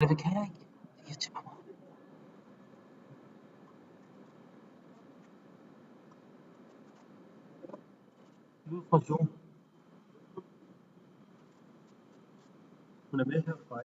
det kan jeg ikke. Det irriterer mig. Illustration. Hun er med herfra.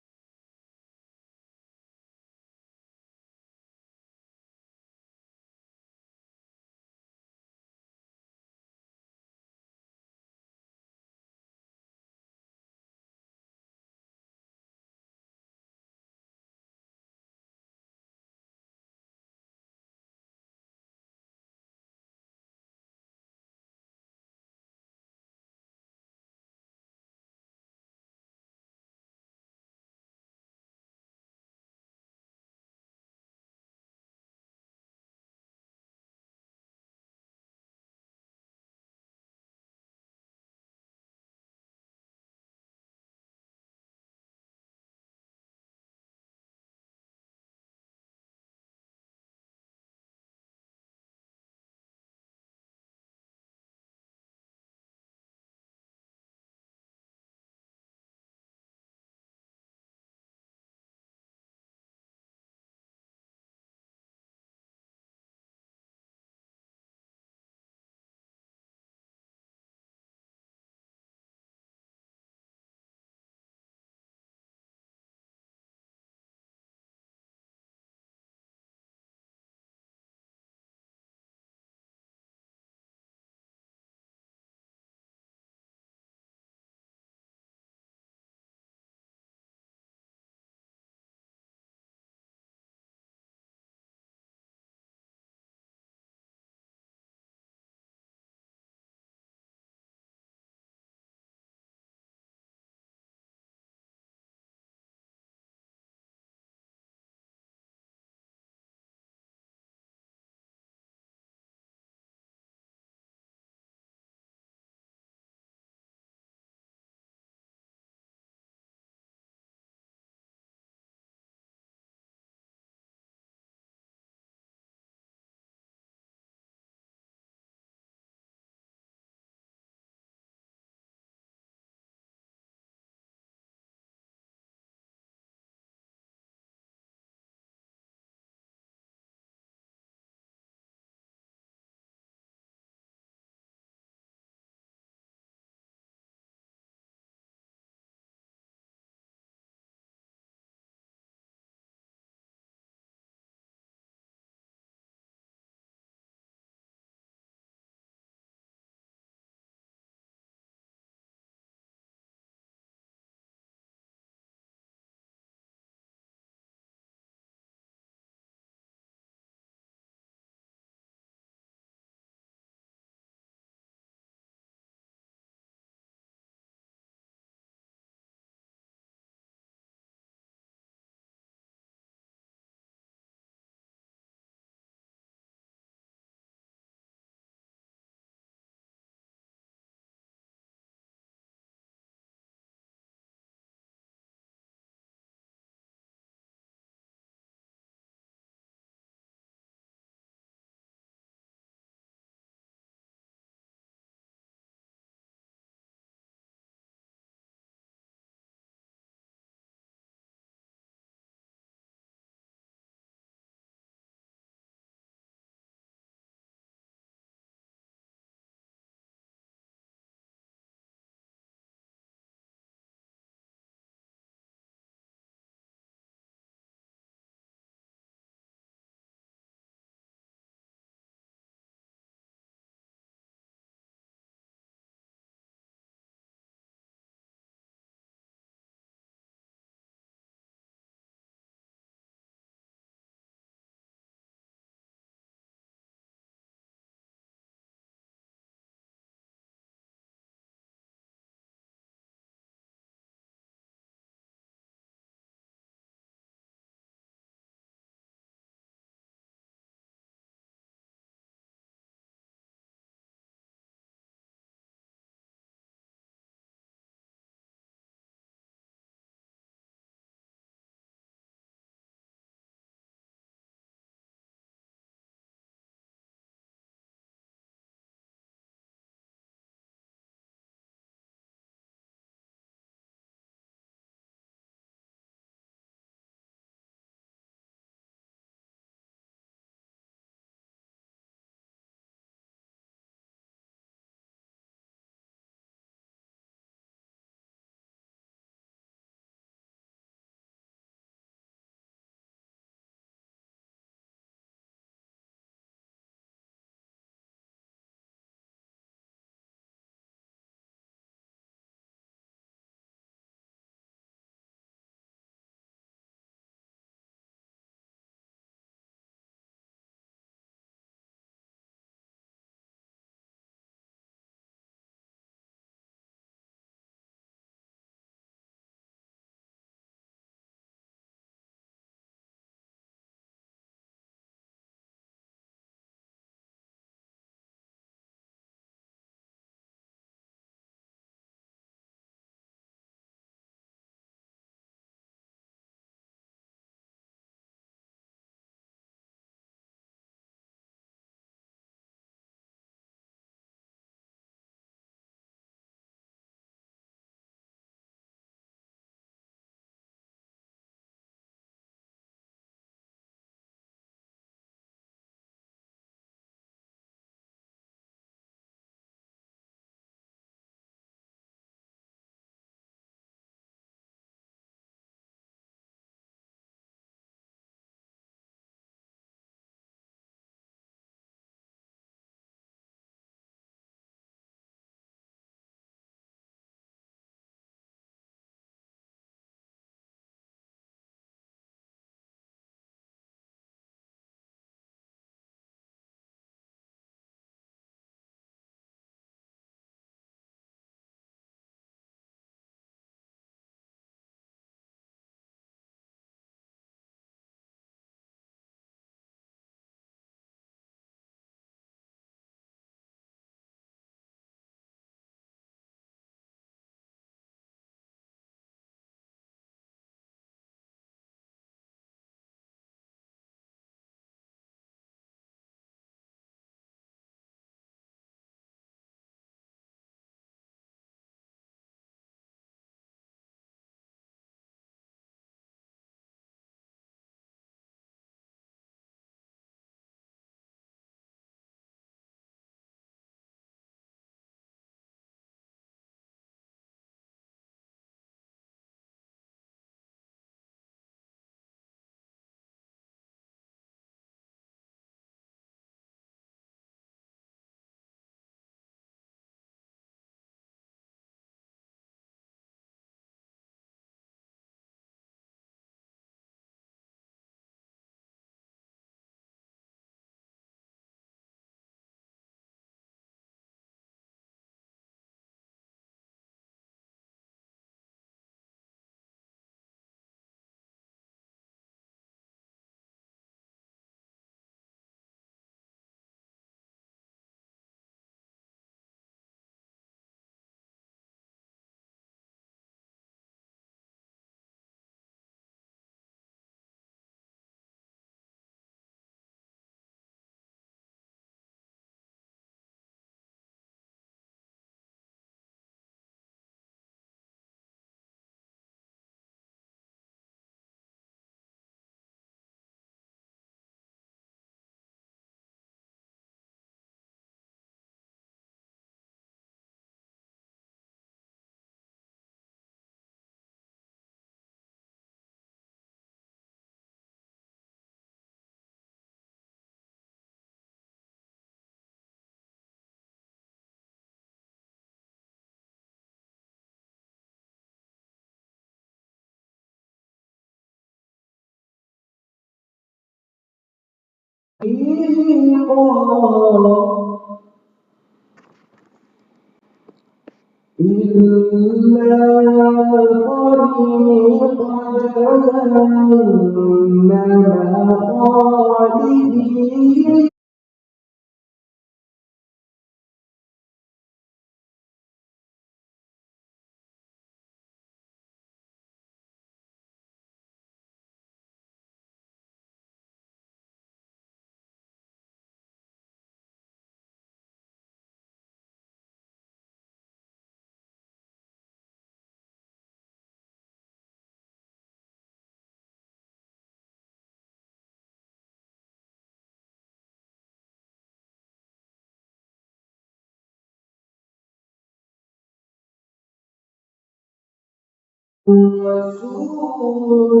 الرسول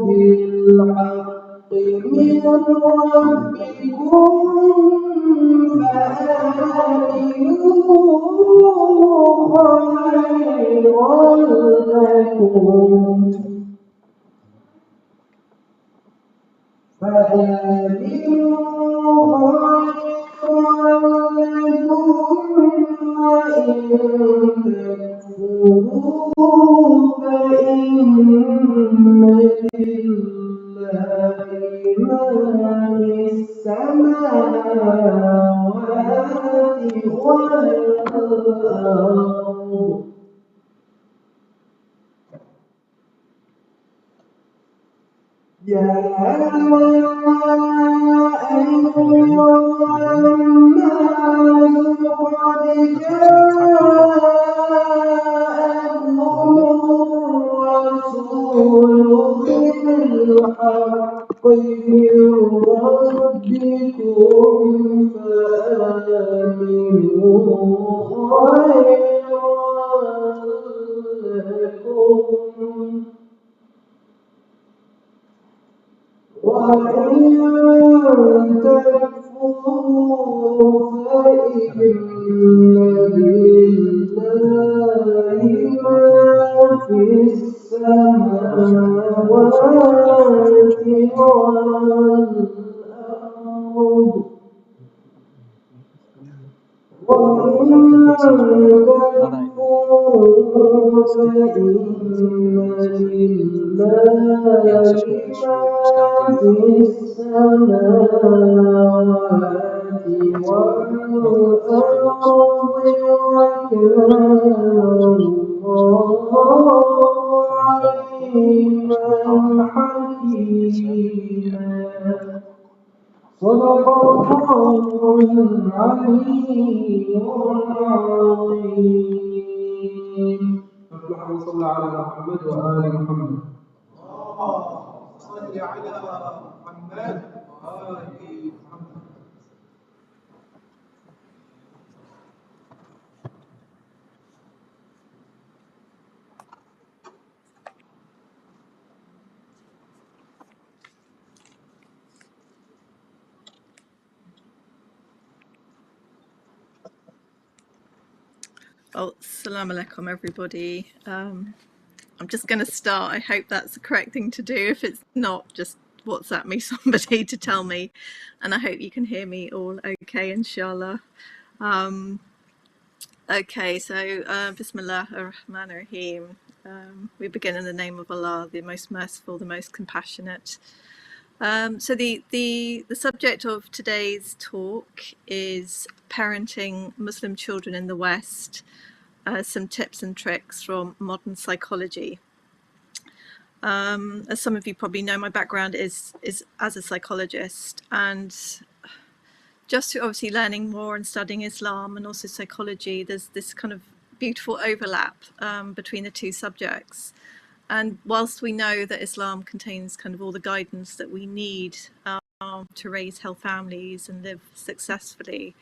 بالحق من ربكم فآمنوا خيرا لكم وإن تكفروا فإن لله ما في السماوات والأرض يا أيها الناس قد جاءكم الرسول بالحق من ربكم فآمنوا خيرا لكم وإن تكفروا فإن لله ما في السماوات والأرض وإن تكفروا فإن لله ما في السماوات والأرض وكان الله عليما حكيما صدق الله العلي العظيم. اللهم صل على محمد وآل محمد. اللهم صل على محمد وآل محمد. Oh, assalamu alaikum, everybody. I'm just going to start. I hope that's the correct thing to do. If it's not, just WhatsApp me somebody to tell me. And I hope you can hear me all okay, Insha'Allah. Okay, so Bismillah ar-Rahman ar-Rahim. We begin in the name of Allah, the most merciful, the most compassionate. So the subject of today's talk is parenting Muslim children in the West. Some tips and tricks from modern psychology. As some of you probably know, my background is as a psychologist, and just through obviously learning more and studying Islam and also psychology, there's this kind of beautiful overlap between the two subjects. And whilst we know that Islam contains kind of all the guidance that we need to raise healthy families and live successfully,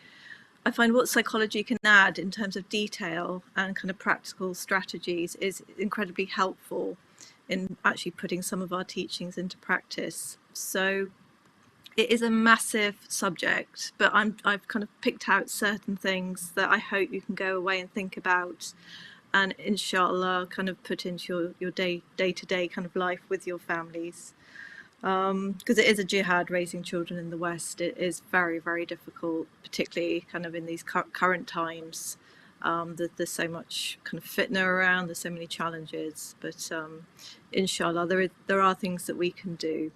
I find what psychology can add in terms of detail and kind of practical strategies is incredibly helpful in actually putting some of our teachings into practice. So it is a massive subject, but I've kind of picked out certain things that I hope you can go away and think about and Insha'Allah kind of put into your day-to-day kind of life with your families. because it is a jihad raising children in the West. It is very, very difficult, particularly kind of in these current times. There's so much kind of fitna around, there's so many challenges, but Insha'Allah there are things that we can do.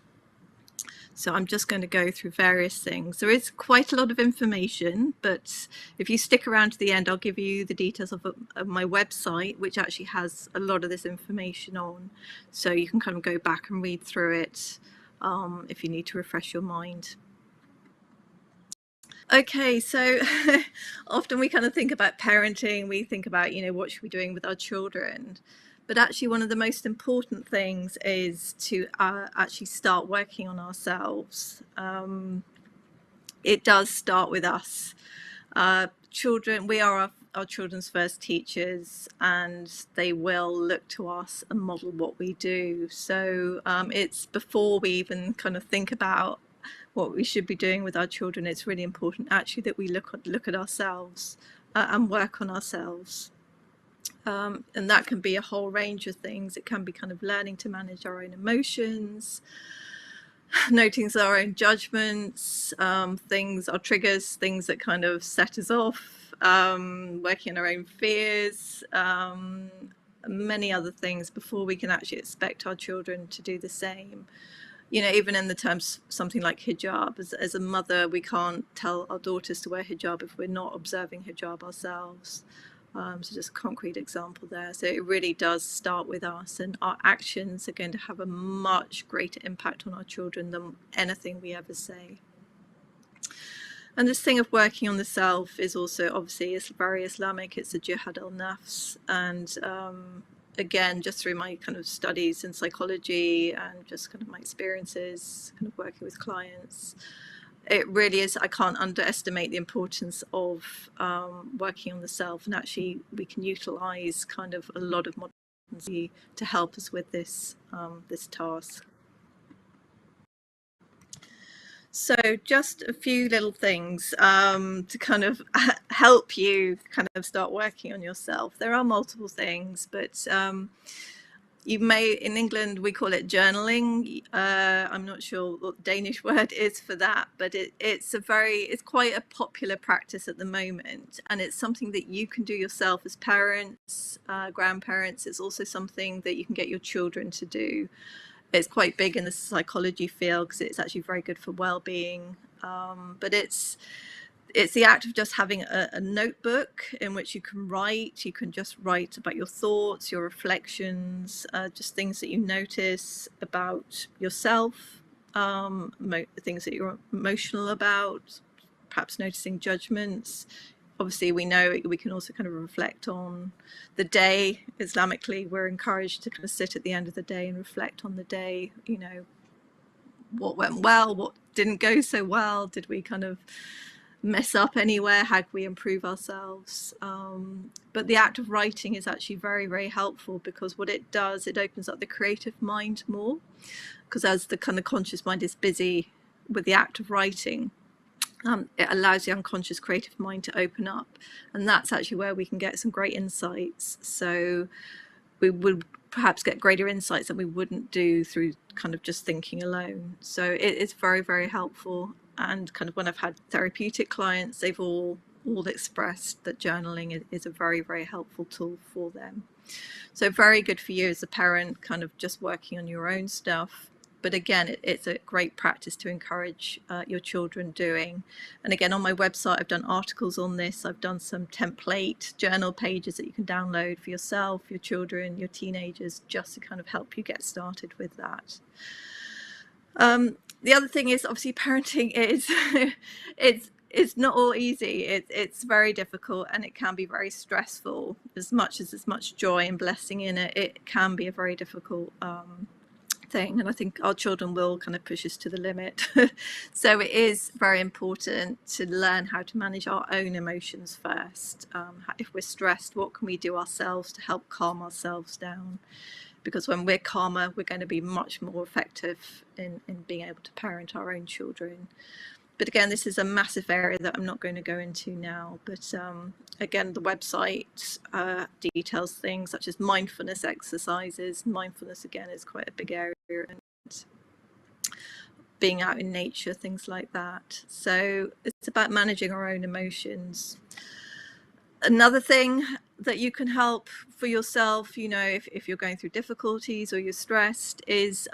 So I'm just going to go through various things. There is quite a lot of information, but if you stick around to the end, I'll give you the details of my website, which actually has a lot of this information on. So you can kind of go back and read through it if you need to refresh your mind. Okay, so often we kind of think about parenting, we think about, you know, what should we be doing with our children? But actually one of the most important things is to actually start working on ourselves. It does start with us. Children, we are our children's first teachers, and they will look to us and model what we do. So it's before we even kind of think about what we should be doing with our children, it's really important actually that we look at ourselves and work on ourselves. And that can be a whole range of things. It can be kind of learning to manage our own emotions, noting our own judgments, things, our triggers, things that kind of set us off, working on our own fears, many other things before we can actually expect our children to do the same. You know, even in the terms something like hijab, as a mother, we can't tell our daughters to wear hijab if we're not observing hijab ourselves. So just a concrete example there. So it really does start with us, and our actions are going to have a much greater impact on our children than anything we ever say. And this thing of working on the self is also, obviously, it's very Islamic. It's a jihad al-nafs, and again, just through my kind of studies in psychology and just kind of my experiences kind of working with clients, it really is, I can't underestimate the importance of working on the self, and actually we can utilize kind of a lot of modern to help us with this this task. So just a few little things to kind of help you kind of start working on yourself. There are multiple things, but you may, in England, we call it journaling. I'm not sure what the Danish word is for that, but it's quite a popular practice at the moment. And it's something that you can do yourself as parents, grandparents. It's also something that you can get your children to do. It's quite big in the psychology field because it's actually very good for well-being. But it's the act of just having a notebook in which you can write. You can just write about your thoughts, your reflections, just things that you notice about yourself, things that you're emotional about, perhaps noticing judgments. Obviously, we know we can also kind of reflect on the day. Islamically, we're encouraged to kind of sit at the end of the day and reflect on the day, you know, what went well, what didn't go so well, did we kind of mess up anywhere, how can we improve ourselves? But the act of writing is actually very, very helpful, because what it does, it opens up the creative mind more, because as the kind of conscious mind is busy with the act of writing, it allows the unconscious creative mind to open up, and that's actually where we can get some great insights. So we would perhaps get greater insights that we wouldn't do through kind of just thinking alone. So it's very, very helpful. And kind of when I've had therapeutic clients, they've all expressed that journaling is a very, very helpful tool for them. So very good for you as a parent, kind of just working on your own stuff. But again, it's a great practice to encourage your children doing. And again, on my website, I've done articles on this. I've done some template journal pages that you can download for yourself, your children, your teenagers, just to kind of help you get started with that. The other thing is, obviously, parenting is it's not all easy. It's very difficult, and it can be very stressful. As much as there's much joy and blessing in it, it can be a very difficult thing, and I think our children will kind of push us to the limit. So it is very important to learn how to manage our own emotions first. If we're stressed, what can we do ourselves to help calm ourselves down? Because when we're calmer, we're going to be much more effective in being able to parent our own children. But again, this is a massive area that I'm not going to go into now. But again, the website details things such as mindfulness exercises. Mindfulness, again, is quite a big area. And being out in nature, things like that. So it's about managing our own emotions. Another thing that you can help for yourself, you know, if you're going through difficulties or you're stressed, is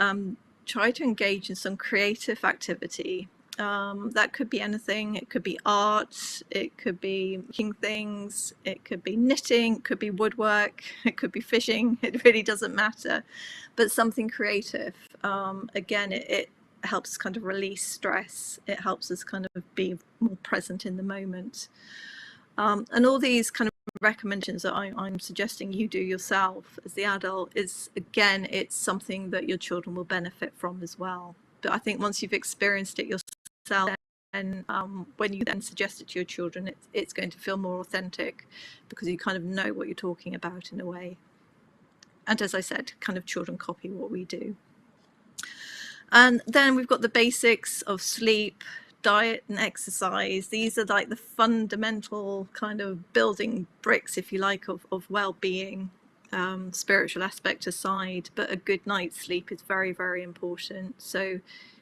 try to engage in some creative activity. That could be anything. It could be art, it could be making things, it could be knitting, it could be woodwork, it could be fishing. It really doesn't matter, but something creative. Again, it helps kind of release stress. It helps us kind of be more present in the moment. And all these kind of recommendations that I'm suggesting you do yourself as the adult is, again, it's something that your children will benefit from as well. But I think once you've experienced it yourself, and when you then suggest it to your children, it's going to feel more authentic, because you kind of know what you're talking about in a way. And as I said, kind of children copy what we do. And then we've got the basics of sleep, diet and exercise. These are like the fundamental kind of building bricks, if you like, of well-being, spiritual aspect aside. But a good night's sleep is very, very important. So,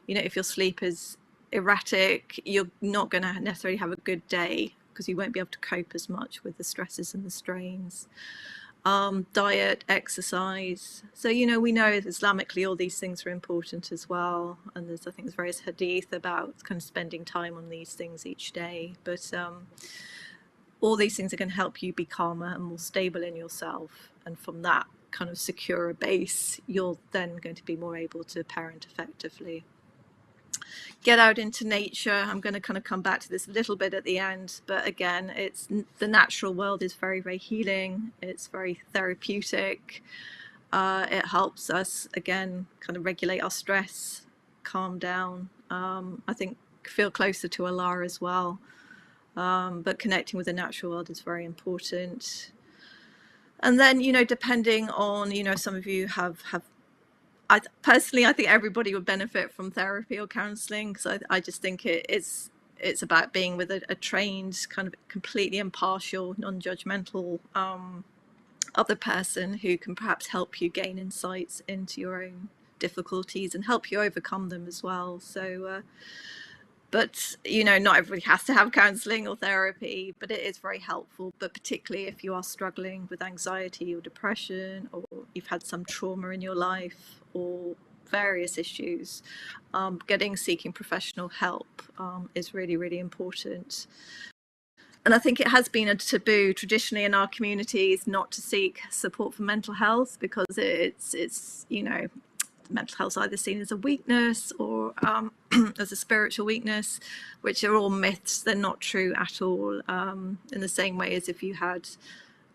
you know, if your sleep is erratic, you're not going to necessarily have a good day, because you won't be able to cope as much with the stresses and the strains. Diet, exercise. So, you know, we know Islamically all these things are important as well. And there's, I think, there's various hadith about kind of spending time on these things each day. But all these things are going to help you be calmer and more stable in yourself. And from that kind of secure base, you're then going to be more able to parent effectively. Get out into nature. I'm going to kind of come back to this a little bit at the end, but again, it's the natural world is very, very healing. It's very therapeutic. It helps us, again, kind of regulate our stress, calm down. I think feel closer to Allah as well. But connecting with the natural world is very important. And then, you know, depending on, you know, some of you have personally, I think everybody would benefit from therapy or counselling, because I just think it's about being with a trained, kind of completely impartial, non-judgmental other person who can perhaps help you gain insights into your own difficulties and help you overcome them as well. So, but, you know, not everybody has to have counselling or therapy, but it is very helpful. But particularly if you are struggling with anxiety or depression, or you've had some trauma in your life, or various issues, seeking professional help is really, really important. And I think it has been a taboo traditionally in our communities not to seek support for mental health, because it's you know, mental health is either seen as a weakness or as a spiritual weakness, which are all myths. They're not true at all. In the same way as if you had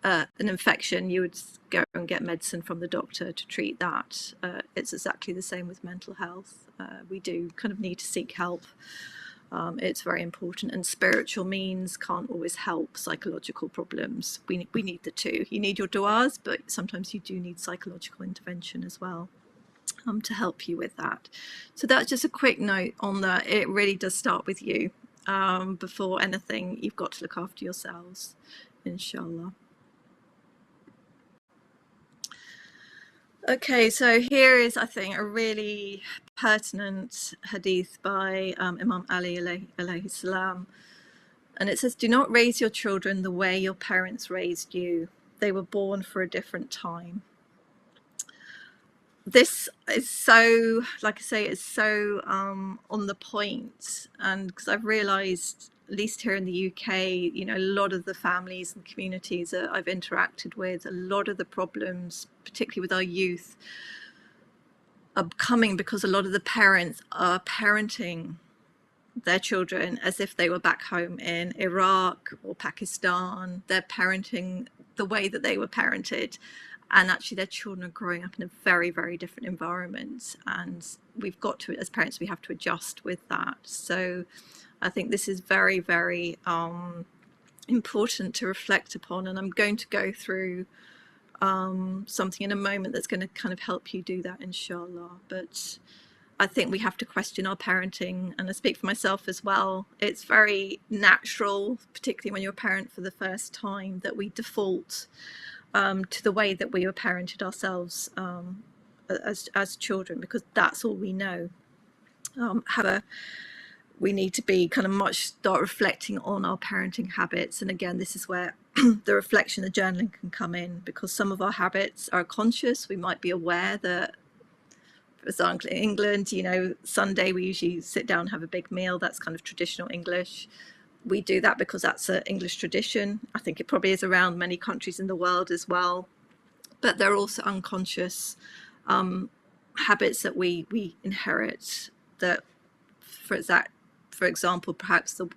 an infection, you would go and get medicine from the doctor to treat that. It's exactly the same with mental health. We do kind of need to seek help. It's very important, and spiritual means can't always help psychological problems. We need the two. You need your du'as, but sometimes you do need psychological intervention as well to help you with that. So that's just a quick note on that. It really does start with you. Before anything, you've got to look after yourselves, Insha'Allah. Okay, so here is, I think, a really pertinent hadith by Imam Ali alayhi salam. And it says, "Do not raise your children the way your parents raised you. They were born for a different time." This is so, like I say, it's so on the point. And because I've realised, at least here in the UK, you know, a lot of the families and communities that I've interacted with, a lot of the problems, particularly with our youth, are coming because a lot of the parents are parenting their children as if they were back home in Iraq or Pakistan. They're parenting the way that they were parented, and actually their children are growing up in a very, very different environment, and we've got to, as parents, we have to adjust with that. So I think this is very, very important to reflect upon, and I'm going to go through something in a moment that's going to kind of help you do that, Insha'Allah. But I think we have to question our parenting, and I speak for myself as well. It's very natural, particularly when you're a parent for the first time, that we default to the way that we were parented ourselves as children, because that's all we know. However, we need to be kind of start reflecting on our parenting habits. And again, this is where the reflection, the journaling can come in, because some of our habits are conscious. We might be aware that, for example, in England, you know, Sunday we usually sit down and have a big meal. That's kind of traditional English. We do that because that's an English tradition. I think it probably is around many countries in the world as well. But there are also unconscious habits that we inherit, that, for example, perhaps the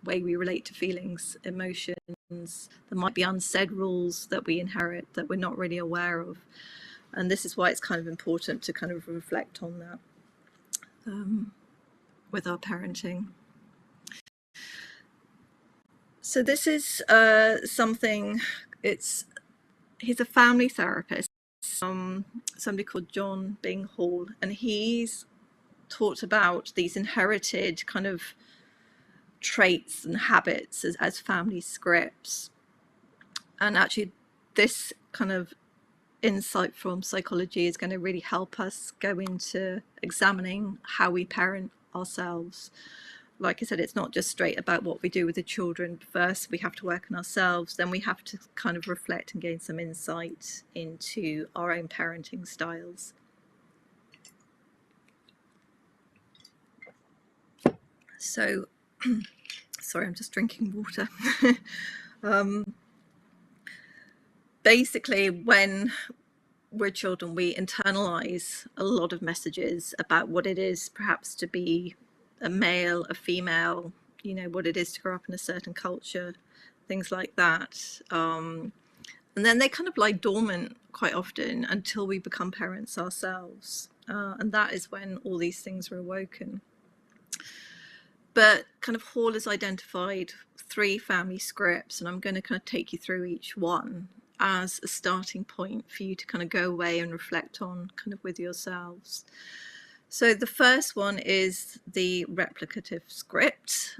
way we relate to feelings, emotions. There might be unsaid rules that we inherit that we're not really aware of. And this is why it's kind of important to kind of reflect on that with our parenting. So this is something, he's a family therapist, somebody called John Bing Hall, and he's talked about these inherited kind of traits and habits as family scripts. And actually this kind of insight from psychology is going to really help us go into examining how we parent ourselves. Like I said, it's not just straight about what we do with the children. First, we have to work on ourselves. Then we have to kind of reflect and gain some insight into our own parenting styles. So, sorry, I'm just drinking water. Basically, when we're children, we internalize a lot of messages about what it is perhaps to be a male, a female, you know, what it is to grow up in a certain culture, things like that. And then they kind of lie dormant quite often until we become parents ourselves. And that is when all these things are awoken. But kind of Hall has identified 3 family scripts, and I'm going to kind of take you through each one as a starting point for you to kind of go away and reflect on kind of with yourselves. So the first one is the replicative script.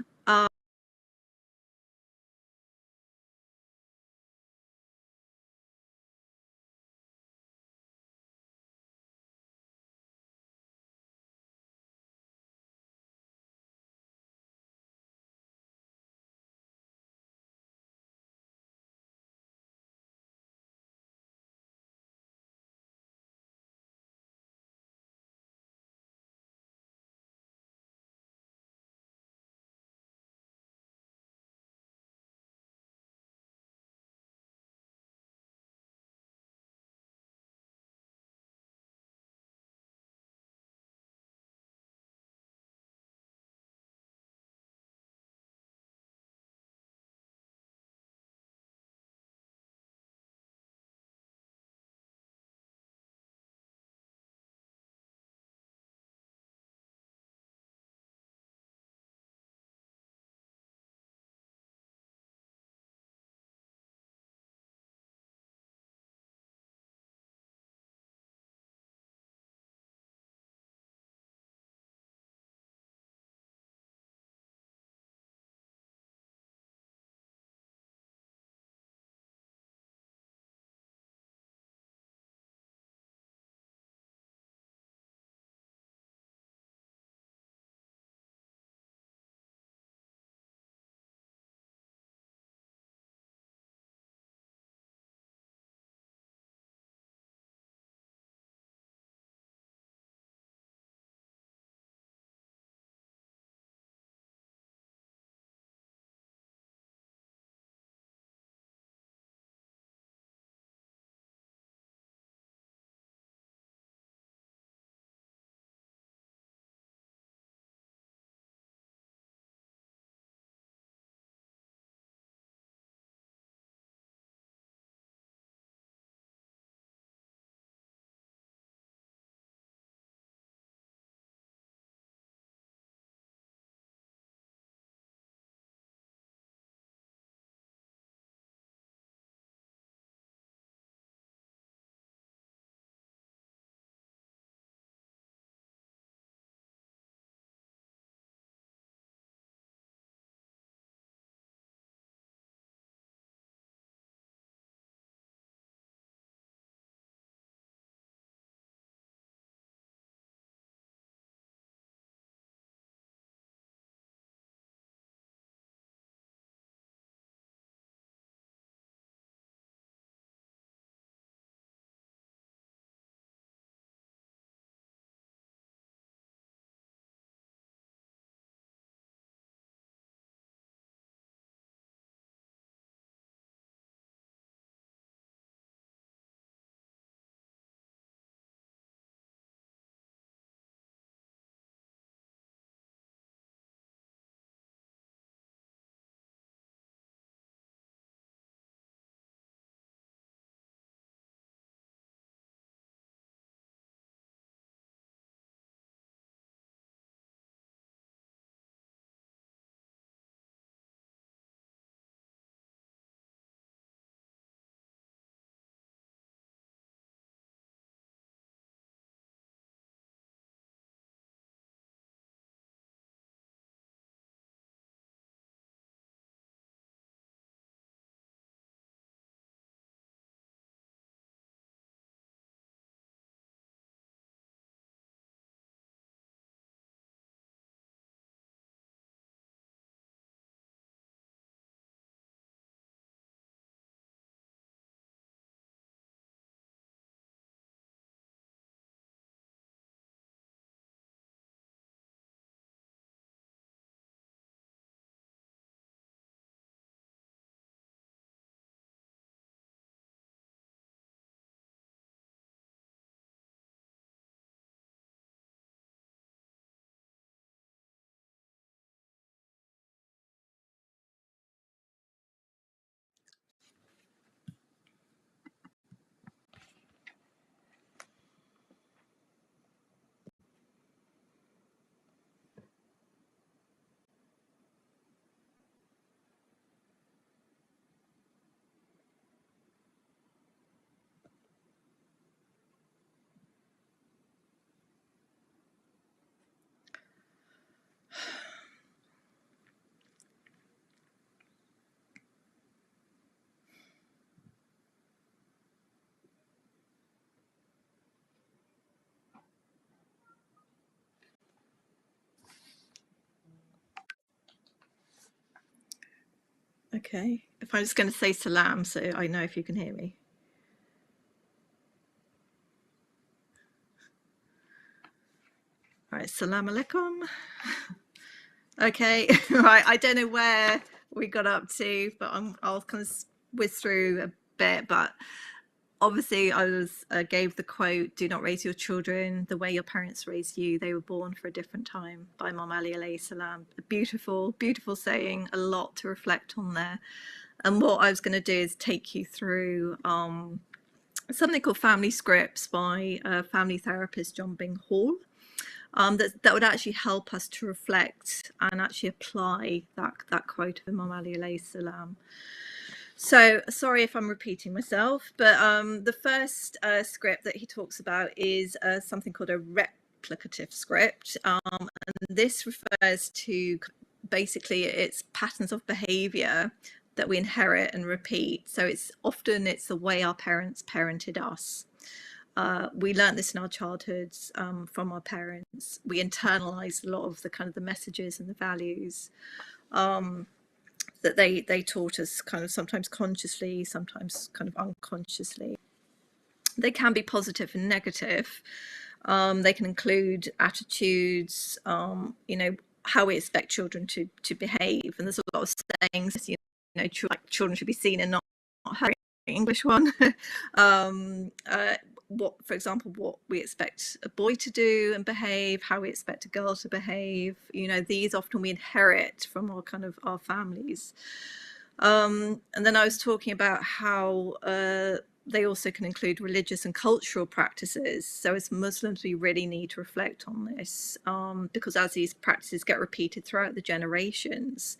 Okay, if I'm just going to say salam, so I know if you can hear me. All right, salam alaikum. Okay, right, I don't know where we got up to, but I'll kind of whiz through a bit. But obviously I gave the quote, "Do not raise your children the way your parents raised you. They were born for a different time," by Imam Ali alayhi salam. A beautiful, beautiful saying, a lot to reflect on there. And what I was going to do is take you through something called Family Scripts by family therapist John Bing Hall. That would actually help us to reflect and actually apply that quote of Imam Ali alayhi salam. So sorry if I'm repeating myself, but the first script that he talks about is something called a replicative script. And this refers to basically it's patterns of behavior that we inherit and repeat. So it's the way our parents parented us. We learned this in our childhoods from our parents. We internalize a lot of the messages and the values that they taught us, kind of sometimes consciously, sometimes kind of unconsciously. They can be positive and negative. They can include attitudes, how we expect children to behave. And there's a lot of sayings, children should be seen and not heard. English one. For example, what we expect a boy to do and behave, how we expect a girl to behave. These often we inherit from our families. And then I was talking about how they also can include religious and cultural practices. So as Muslims, we really need to reflect on this because as these practices get repeated throughout the generations,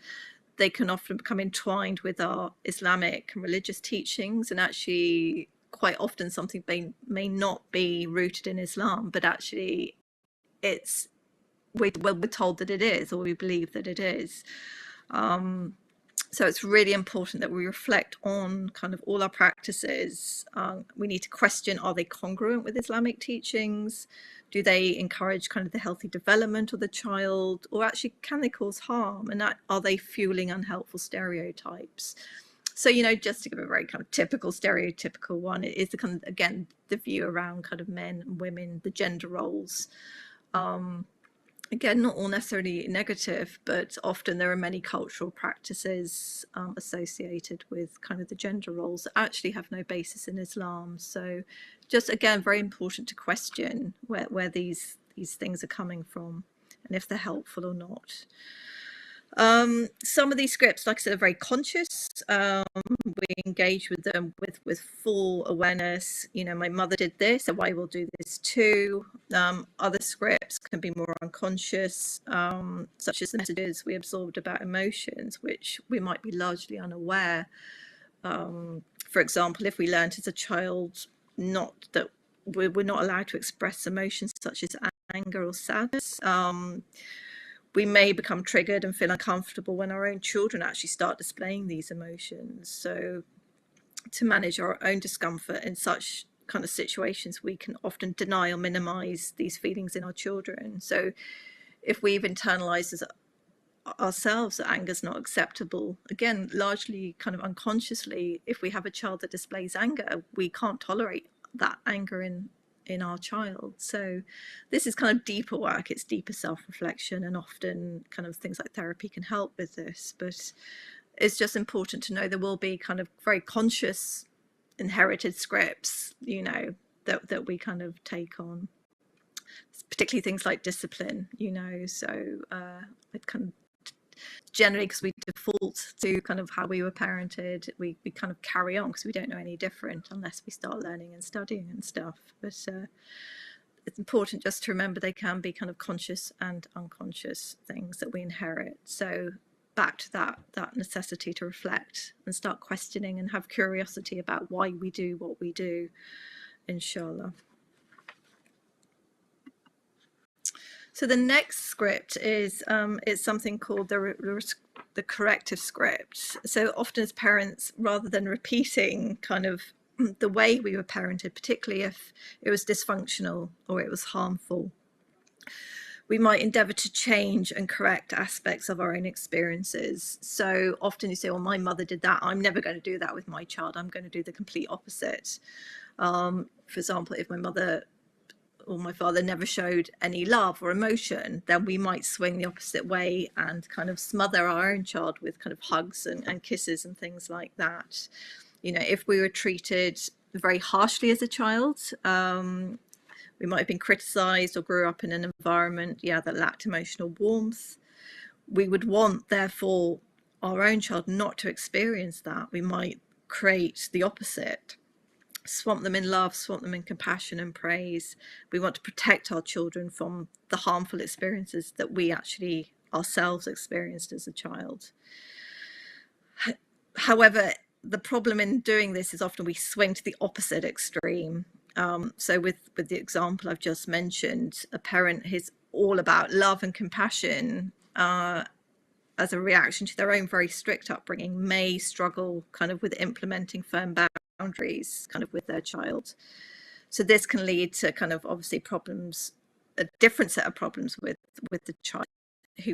they can often become entwined with our Islamic and religious teachings, and actually quite often something may not be rooted in Islam, but actually we're told that it is, or we believe that it is. So it's really important that we reflect on kind of all our practices. We need to question, are they congruent with Islamic teachings? Do they encourage kind of the healthy development of the child, or actually can they cause harm? And are they fueling unhelpful stereotypes? So, just to give a very kind of typical stereotypical one, it is the kind of, again, the view around kind of men and women, the gender roles. Again, not all necessarily negative, but often there are many cultural practices associated with kind of the gender roles that actually have no basis in Islam. So just, again, very important to question where these things are coming from and if they're helpful or not. Some of these scripts, like I said, are very conscious. We engage with them with full awareness. My mother did this, so I will do this too. Other scripts can be more unconscious, such as the messages we absorbed about emotions, which we might be largely unaware. For example, if we learned as a child that we're not allowed to express emotions such as anger or sadness, we may become triggered and feel uncomfortable when our own children actually start displaying these emotions. So to manage our own discomfort in such kind of situations, we can often deny or minimize these feelings in our children. So if we've internalized as ourselves that anger is not acceptable, again, largely kind of unconsciously, if we have a child that displays anger, we can't tolerate that anger in our child. So this is kind of deeper work. It's deeper self-reflection, and often kind of things like therapy can help with this. But it's just important to know there will be kind of very conscious inherited scripts, that we kind of take on, particularly things like discipline, so it kind of generally, because we default to kind of how we were parented, we kind of carry on because we don't know any different unless we start learning and studying and stuff. But it's important just to remember they can be kind of conscious and unconscious things that we inherit. So back to that necessity to reflect and start questioning and have curiosity about why we do what we do, Insha'Allah. So the next script is something called the corrective script. So often as parents, rather than repeating kind of the way we were parented, particularly if it was dysfunctional or it was harmful, we might endeavour to change and correct aspects of our own experiences. So often you say, well, my mother did that, I'm never going to do that with my child, I'm going to do the complete opposite. For example, if my mother or my father never showed any love or emotion, then we might swing the opposite way and kind of smother our own child with kind of hugs and kisses and things like that. You know, if we were treated very harshly as a child, we might have been criticised or grew up in an environment, that lacked emotional warmth. We would want, therefore, our own child not to experience that. We might create the opposite, swamp them in love, swamp them in compassion and praise. We want to protect our children from the harmful experiences that we actually ourselves experienced as a child. However, the problem in doing this is often we swing to the opposite extreme. So with the example I've just mentioned, a parent who's all about love and compassion as a reaction to their own very strict upbringing may struggle kind of with implementing firm boundaries kind of with their child. So this can lead to kind of obviously problems, a different set of problems with the child,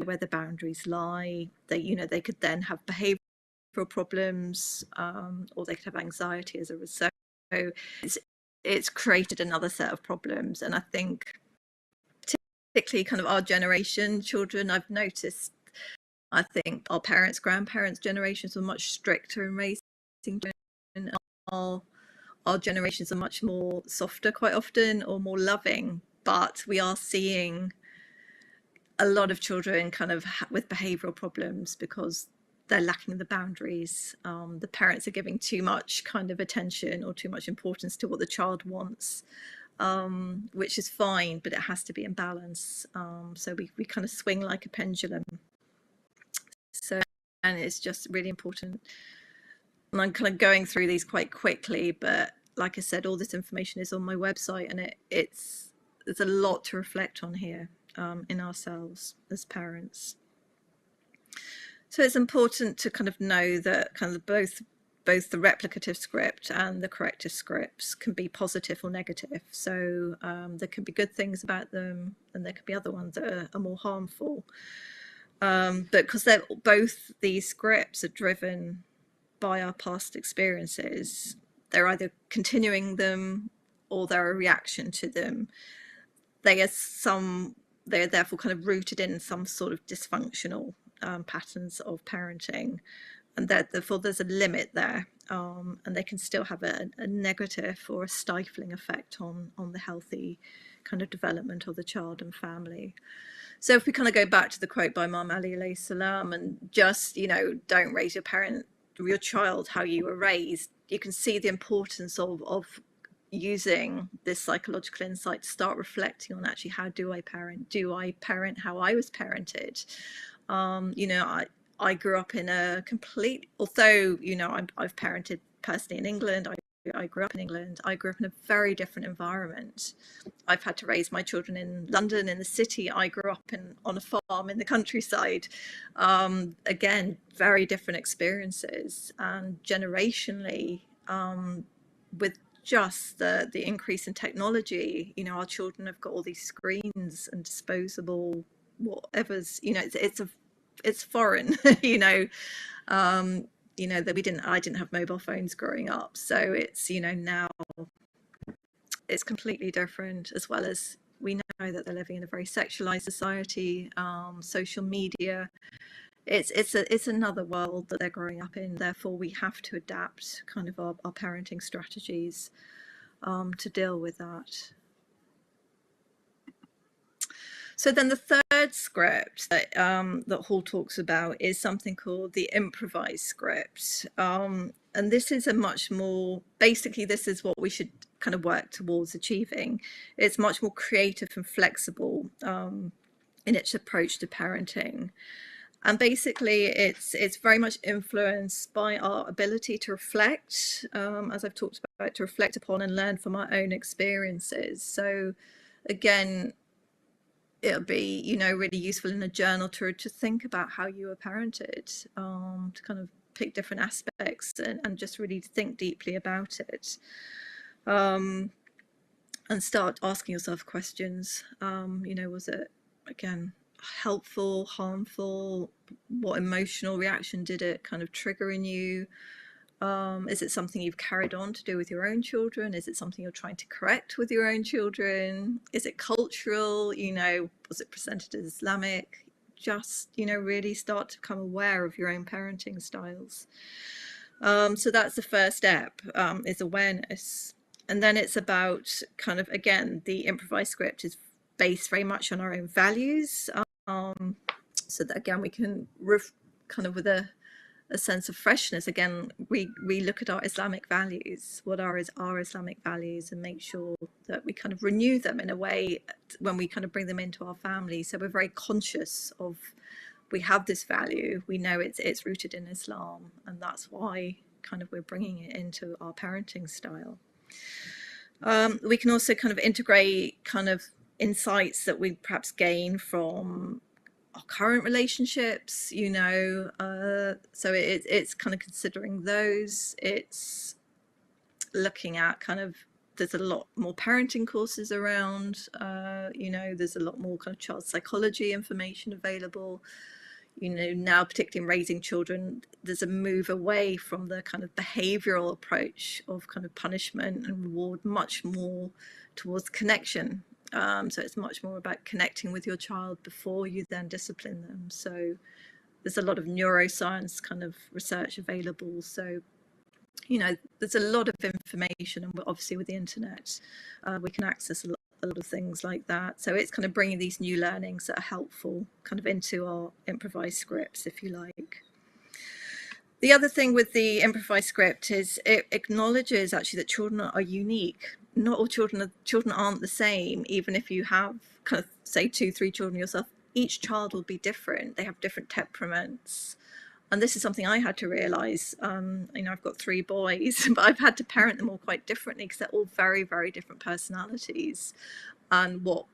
where the boundaries lie. They could then have behavioural problems, or they could have anxiety as a result. So it's created another set of problems. And I think particularly kind of our generation children, I've noticed, I think our parents, grandparents' generations were much stricter in raising children. Our generations are much more softer quite often, or more loving, but we are seeing a lot of children kind of with behavioural problems because they're lacking the boundaries. The parents are giving too much kind of attention or too much importance to what the child wants, which is fine, but it has to be in balance. So we kind of swing like a pendulum. So, and it's just really important. And I'm kind of going through these quite quickly, but like I said, all this information is on my website, and there's a lot to reflect on here in ourselves as parents. So it's important to kind of know that kind of both the replicative script and the corrective scripts can be positive or negative. So there can be good things about them, and there could be other ones that are more harmful. But because both these scripts are driven by our past experiences, they're either continuing them or they're a reaction to them. They're therefore kind of rooted in some sort of dysfunctional patterns of parenting, and therefore there's a limit there, and they can still have a negative or a stifling effect on the healthy kind of development of the child and family. So if we kind of go back to the quote by Imam Ali alayhi salam, and just, don't raise your child how you were raised, you can see the importance of using this psychological insight to start reflecting on actually, how do I parent? Do I parent how I was parented? I grew up in a complete, although, I've parented personally in England, I grew up in England, I grew up in a very different environment. I've had to raise my children in London, in the city. I grew up on a farm in the countryside. Again, very different experiences. And generationally, with just the increase in technology, our children have got all these screens and disposable whatever's, it's foreign, that I didn't have mobile phones growing up. So it's, now it's completely different, as well as we know that they're living in a very sexualized society, social media. It's another world that they're growing up in. Therefore, we have to adapt kind of our parenting strategies to deal with that. So then the third script that Hall talks about is something called the improvised script. And this is a much more, basically this is what we should kind of work towards achieving. It's much more creative and flexible in its approach to parenting. And basically it's very much influenced by our ability to reflect, as I've talked about, to reflect upon and learn from our own experiences. So again, it'll be, really useful in a journal to think about how you were parented, to kind of pick different aspects and just really think deeply about it, and start asking yourself questions. Was it again, helpful, harmful? What emotional reaction did it kind of trigger in you? Is it something you've carried on to do with your own children? Is it something you're trying to correct with your own children? Is it cultural? You know, was it presented as Islamic? Just, you know, really start to become aware of your own parenting styles. So that's the first step, is awareness. And then it's about kind of, again, the improvised script is based very much on our own values. So that, again, we can kind of with a sense of freshness, again, we look at our Islamic values, what are our Islamic values, and make sure that we kind of renew them in a way when we kind of bring them into our family. So we're very conscious of, we have this value, we know it's rooted in Islam, and that's why kind of we're bringing it into our parenting style. We can also kind of integrate kind of insights that we perhaps gain from our current relationships, you know, so it's kind of considering those. It's looking at kind of, there's a lot more parenting courses around, you know, there's a lot more kind of child psychology information available. You know, now particularly in raising children, there's a move away from the kind of behavioral approach of kind of punishment and reward, much more towards connection. So it's much more about connecting with your child before you then discipline them. So there's a lot of neuroscience kind of research available. So, you know, there's a lot of information, and obviously with the internet, we can access a lot of things like that. So it's kind of bringing these new learnings that are helpful kind of into our improvised scripts, if you like. The other thing with the improvised script is it acknowledges actually that children are unique. Not all children aren't the same. Even if you have kind of say 2-3 children yourself, each child will be different. They have different temperaments. And this is something I had to realize. You know, I've got 3 boys, but I've had to parent them all quite differently because they're all very, very different personalities. And what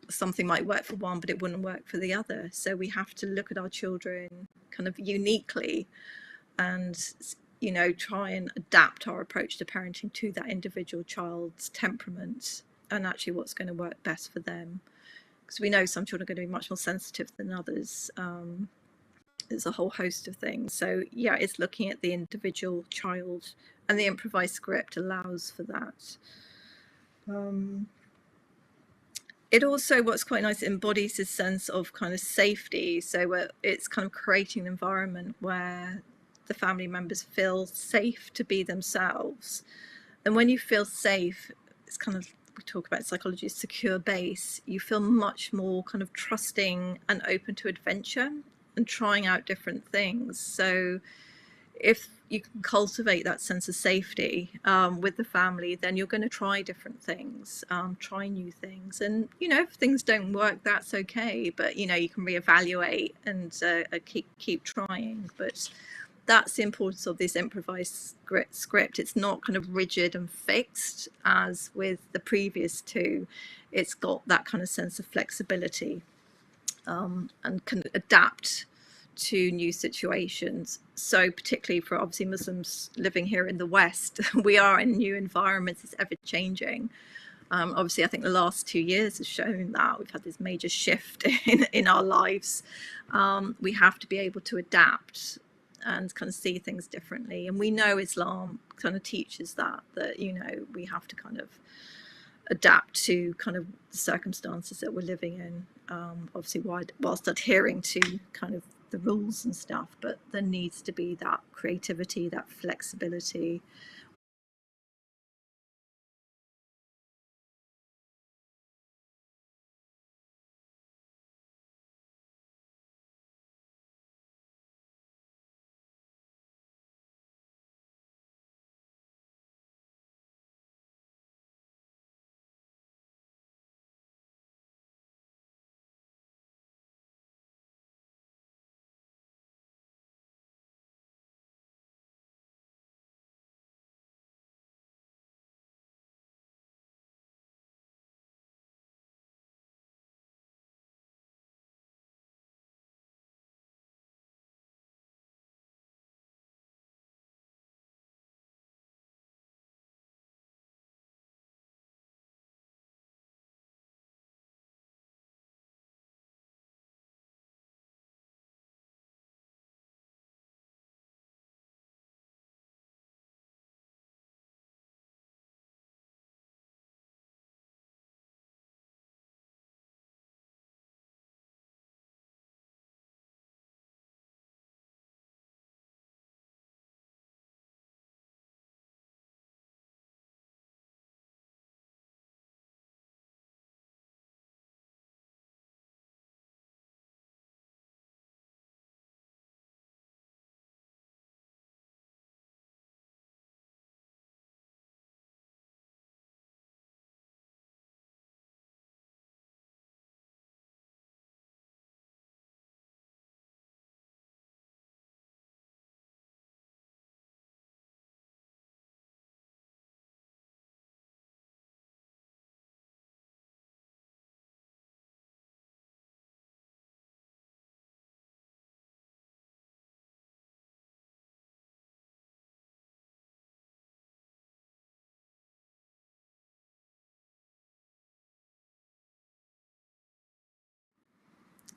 something might work for one, but it wouldn't work for the other. So we have to look at our children kind of uniquely and, you know, try and adapt our approach to parenting to that individual child's temperament and actually what's going to work best for them. Because we know some children are going to be much more sensitive than others. There's a whole host of things. So yeah, it's looking at the individual child, and the improvised script allows for that. It also, what's quite nice, embodies this sense of kind of safety. So it's kind of creating an environment where the family members feel safe to be themselves. And when you feel safe, it's kind of, we talk about psychology, secure base. You feel much more kind of trusting and open to adventure and trying out different things. So if you can cultivate that sense of safety with the family, then you're going to try different things, try new things. And, you know, if things don't work, that's okay. But, you know, you can reevaluate and keep trying. But that's the importance of this improvised script. It's not kind of rigid and fixed as with the previous 2. It's got that kind of sense of flexibility and can adapt to new situations. So particularly for obviously Muslims living here in the West, we are in new environments. It's ever changing. Obviously, I think the last 2 years has shown that we've had this major shift in our lives. We have to be able to adapt and kind of see things differently. And we know Islam kind of teaches that, you know, we have to kind of adapt to kind of the circumstances that we're living in, obviously whilst adhering to kind of the rules and stuff, but there needs to be that creativity, that flexibility.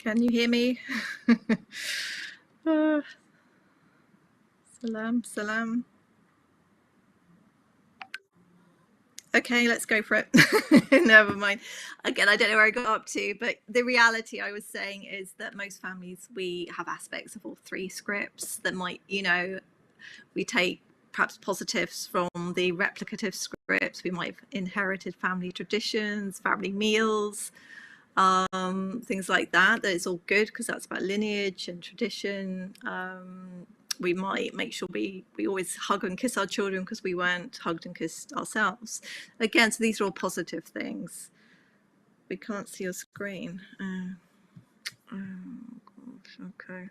Can you hear me? Salam, salam. Okay, let's go for it. Never mind. Again, I don't know where I got up to, but the reality I was saying is that most families, we have aspects of all three scripts that might, you know, we take perhaps positives from the replicative scripts. We might have inherited family traditions, family meals, things like that. That it's all good because that's about lineage and tradition. We might make sure we always hug and kiss our children because we weren't hugged and kissed ourselves. Again, so these are all positive things. We can't see your screen. Oh gosh, okay.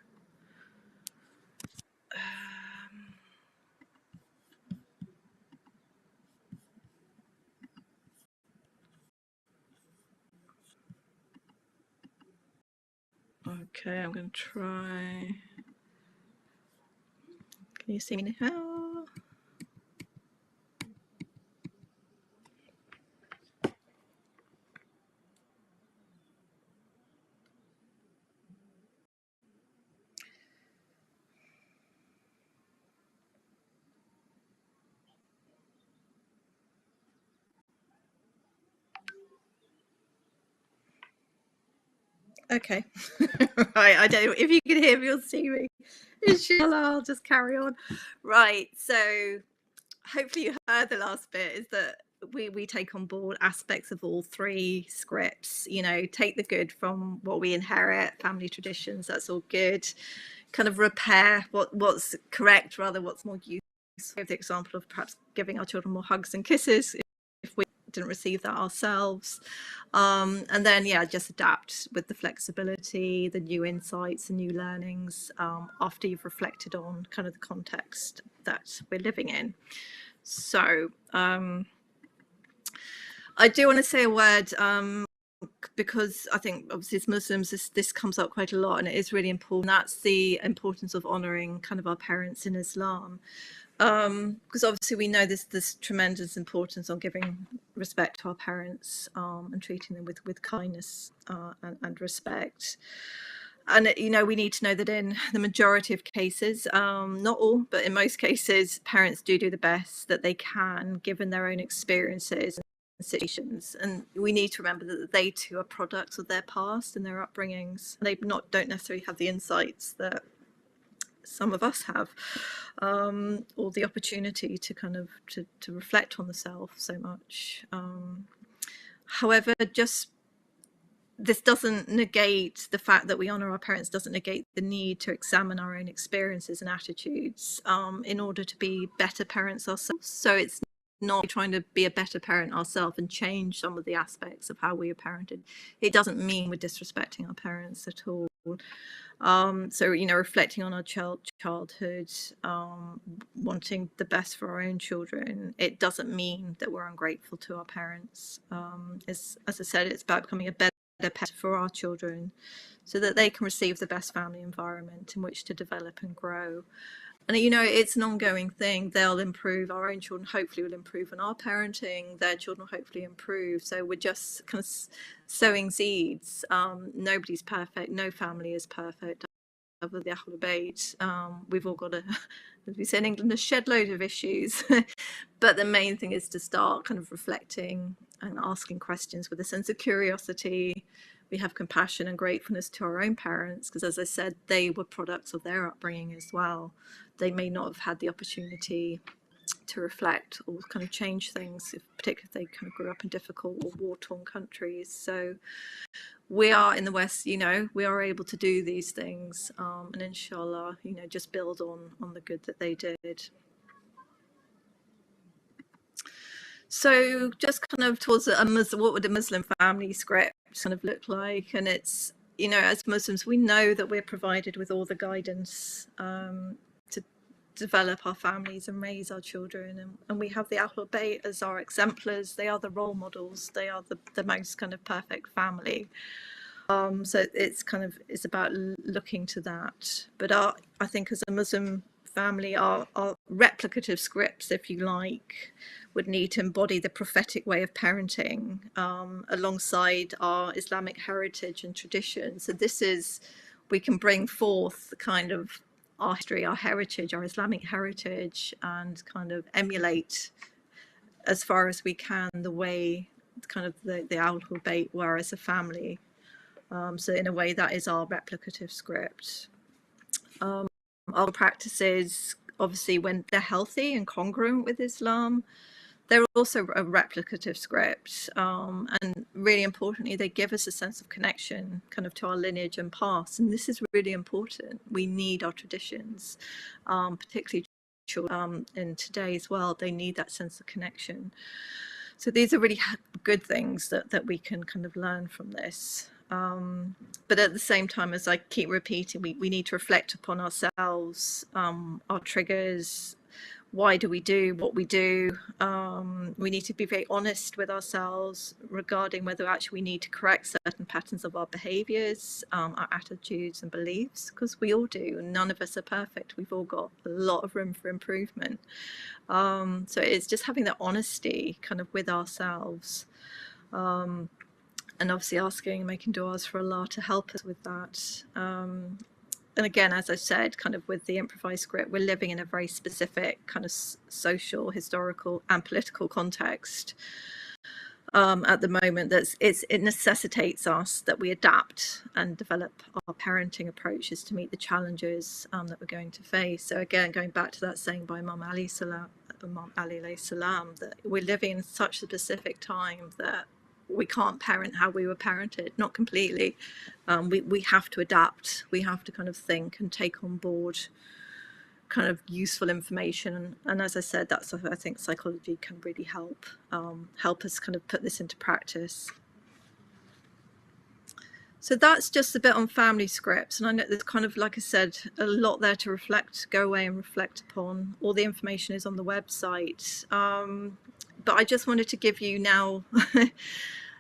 Okay, I'm going to try. Can you see me now? Okay. Right, I don't know if you can hear me or see me. Inshallah, I'll just carry on. Right, so hopefully you heard the last bit is that we take on board aspects of all three scripts, you know, take the good from what we inherit, family traditions, that's all good, kind of repair what's correct, rather what's more useful. Give the example of perhaps giving our children more hugs and kisses if we didn't receive that ourselves, and then just adapt with the flexibility, the new insights and new learnings after you've reflected on kind of the context that we're living in. So I do want to say a word because I think obviously as Muslims this comes up quite a lot, and it is really important. That's the importance of honouring kind of our parents in Islam, because obviously we know this tremendous importance on giving respect to our parents and treating them with kindness and respect. And you know, we need to know that in the majority of cases, not all, but in most cases, parents do the best that they can given their own experiences and situations, and we need to remember that they too are products of their past and their upbringings. They don't necessarily have the insights that some of us have, or the opportunity to kind of to reflect on the self so much. However, just this doesn't negate the fact that we honour our parents, doesn't negate the need to examine our own experiences and attitudes in order to be better parents ourselves. So it's not trying to be a better parent ourselves and change some of the aspects of how we are parented. It doesn't mean we're disrespecting our parents at all. So, you know, reflecting on our childhood, wanting the best for our own children, it doesn't mean that we're ungrateful to our parents. As I said, it's about becoming a better parent for our children so that they can receive the best family environment in which to develop and grow. And, you know, it's an ongoing thing. They'll improve. Our own children hopefully will improve on our parenting. Their children will hopefully improve. So we're just kind of sowing seeds. Nobody's perfect. No family is perfect. Of the Ahlul Bayt, we've all got as we say in England, a shed load of issues. But the main thing is to start kind of reflecting and asking questions with a sense of curiosity. We have compassion and gratefulness to our own parents, because as I said, they were products of their upbringing as well. They may not have had the opportunity to reflect or kind of change things, particularly if they kind of grew up in difficult or war-torn countries. So we are in the West, you know, we are able to do these things, and inshallah, you know, just build on the good that they did. So just kind of towards what would a Muslim family script kind of look like? And it's, you know, as Muslims, we know that we're provided with all the guidance to develop our families and raise our children, and we have the Ahlul Bayt as our exemplars. They are the role models. They are the most kind of perfect family. So it's about looking to that. But I think as a Muslim family, our replicative scripts, if you like, would need to embody the prophetic way of parenting alongside our Islamic heritage and tradition. So this is, we can bring forth kind of our history, our heritage, our Islamic heritage, and kind of emulate as far as we can the way kind of the Ahl Bayt were as a family. So in a way, that is our replicative script. Our practices, obviously, when they're healthy and congruent with Islam, they're also a replicative script. And really importantly, they give us a sense of connection kind of to our lineage and past. And this is really important. We need our traditions, particularly children in today's world. They need that sense of connection. So these are really good things that we can kind of learn from this. But at the same time, as I keep repeating, we need to reflect upon ourselves, our triggers. Why do we do what we do? We need to be very honest with ourselves regarding whether actually we need to correct certain patterns of our behaviors, our attitudes and beliefs, because we all do. None of us are perfect. We've all got a lot of room for improvement. So it's just having that honesty kind of with ourselves. And obviously asking, making du'as for Allah to help us with that. And again, as I said, kind of with the improvised script, we're living in a very specific kind of social, historical and political context at the moment. It necessitates us that we adapt and develop our parenting approaches to meet the challenges that we're going to face. So again, going back to that saying by Imam Ali alayhi salam, that we're living in such a specific time that we can't parent how we were parented, not completely. We have to adapt. We have to kind of think and take on board kind of useful information. And as I said, that's what I think psychology can really help us kind of put this into practice. So that's just a bit on family scripts. And I know there's kind of, like I said, a lot there to go away and reflect upon. All the information is on the website. But I just wanted to give you now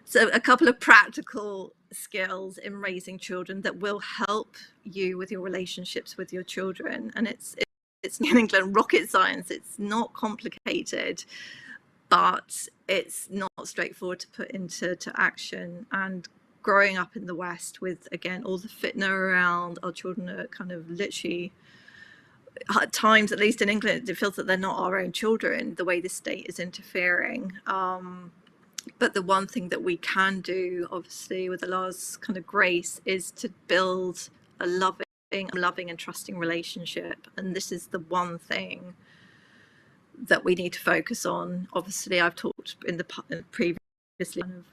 so a couple of practical skills in raising children that will help you with your relationships with your children. And it's in England rocket science. It's not complicated, but it's not straightforward to put into action. And growing up in the West with, again, all the fitna around, our children are kind of literally, at times, at least in England, it feels that they're not our own children, the way the state is interfering. But the one thing that we can do, obviously, with Allah's kind of grace, is to build a loving and trusting relationship. And this is the one thing that we need to focus on. Obviously, I've talked in previously kind of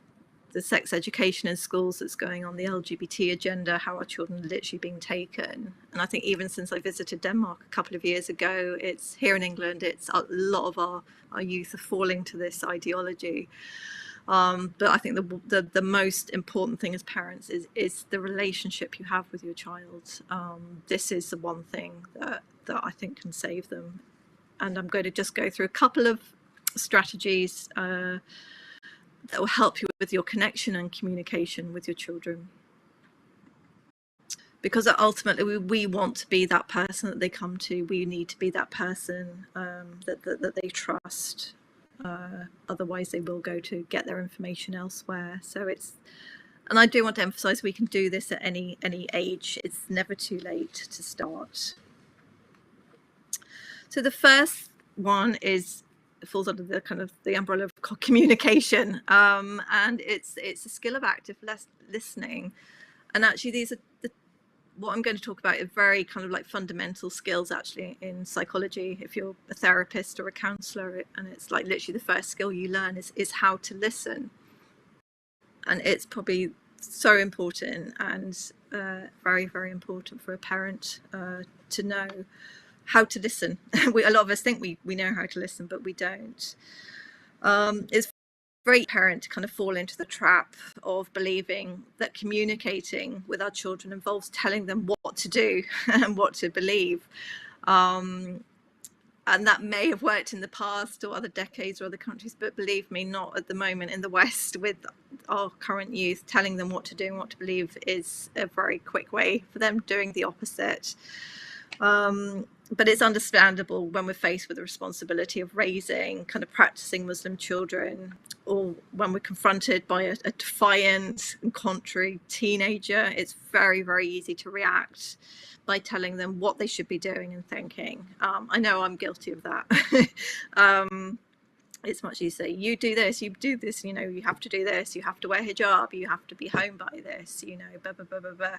the sex education in schools that's going on, the LGBT agenda, how our children are literally being taken. And I think even since I visited Denmark a couple of years ago, it's here in England, it's a lot of our youth are falling to this ideology. But I think the most important thing as parents is the relationship you have with your child. This is the one thing that I think can save them. And I'm going to just go through a couple of strategies that will help you with your connection and communication with your children. Because ultimately we want to be that person that they come to. We need to be that person that they trust. Otherwise they will go to get their information elsewhere. So and I do want to emphasize we can do this at any age. It's never too late to start. So the first one falls under the kind of the umbrella of communication, and it's a skill of active listening. And actually these are what I'm going to talk about are very kind of like fundamental skills actually in psychology. If you're a therapist or a counselor, and it's like literally the first skill you learn is how to listen. And it's probably so important and very, very important for a parent to know how to listen. A lot of us think we know how to listen, but we don't. It's very apparent to kind of fall into the trap of believing that communicating with our children involves telling them what to do and what to believe. And that may have worked in the past or other decades or other countries, but believe me, not at the moment in the West. With our current youth, telling them what to do and what to believe is a very quick way for them doing the opposite. but it's understandable when we're faced with the responsibility of raising kind of practicing Muslim children, or when we're confronted by a defiant and contrary teenager. It's very, very easy to react by telling them what they should be doing and thinking. I know I'm guilty of that. It's much easier to say, you do this, you know, you have to do this, you have to wear hijab, you have to be home by this, you know, blah, blah, blah, blah,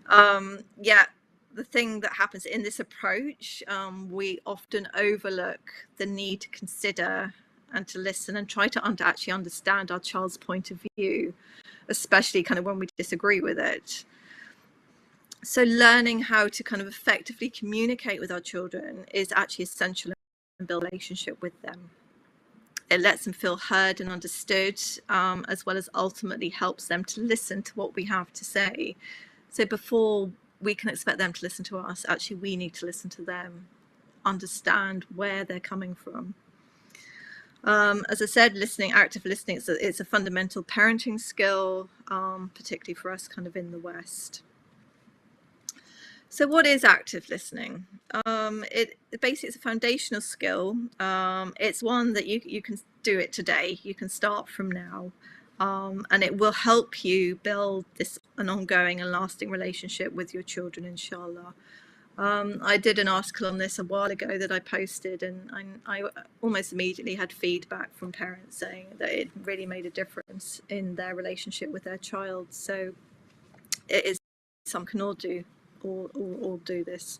blah. Yeah, the thing that happens in this approach, we often overlook the need to consider and to listen and try to actually understand our child's point of view, especially kind of when we disagree with it. So learning how to kind of effectively communicate with our children is actually essential in building a relationship with them. It lets them feel heard and understood, as well as ultimately helps them to listen to what we have to say. So before we can expect them to listen to us, actually we need to listen to them, understand where they're coming from. As I said, active listening, it's a fundamental parenting skill, particularly for us kind of in the West. So what is active listening? Basically, it's a foundational skill. It's one that you can do it today. You can start from now, and it will help you build an ongoing and lasting relationship with your children, Insha'Allah. I did an article on this a while ago that I posted, and I almost immediately had feedback from parents saying that it really made a difference in their relationship with their child. So it is something we can all do. Or do this.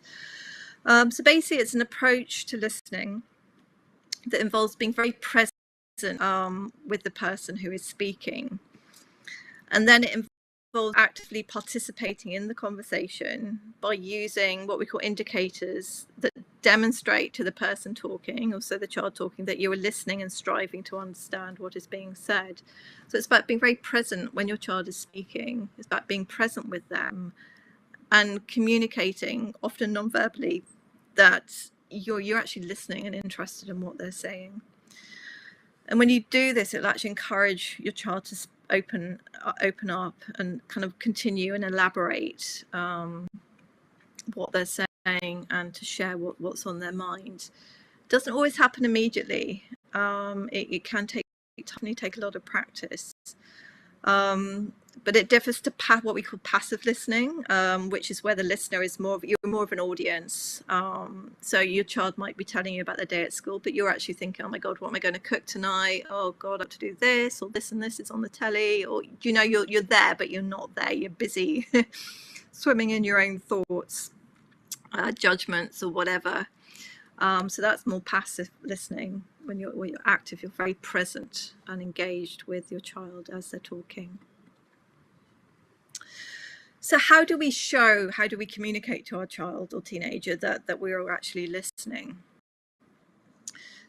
So basically it's an approach to listening that involves being very present with the person who is speaking, and then it involves actively participating in the conversation by using what we call indicators that demonstrate to the person talking, also the child talking, that you are listening and striving to understand what is being said. So it's about being very present when your child is speaking. It's about being present with them and communicating, often non-verbally, that you're actually listening and interested in what they're saying. And when you do this, it'll actually encourage your child to open up and kind of continue and elaborate what they're saying and to share what's on their mind. It doesn't always happen immediately. It can take a lot of practice. But it differs to what we call passive listening, which is where the listener is you're more of an audience. So your child might be telling you about their day at school, but you're actually thinking, oh my God, what am I going to cook tonight? Oh God, I have to do this, or this and this is on the telly, or you know, you're there, but you're not there. You're busy swimming in your own thoughts, judgments, or whatever. So that's more passive listening. When you're active, you're very present and engaged with your child as they're talking. So how do we communicate to our child or teenager that we are actually listening?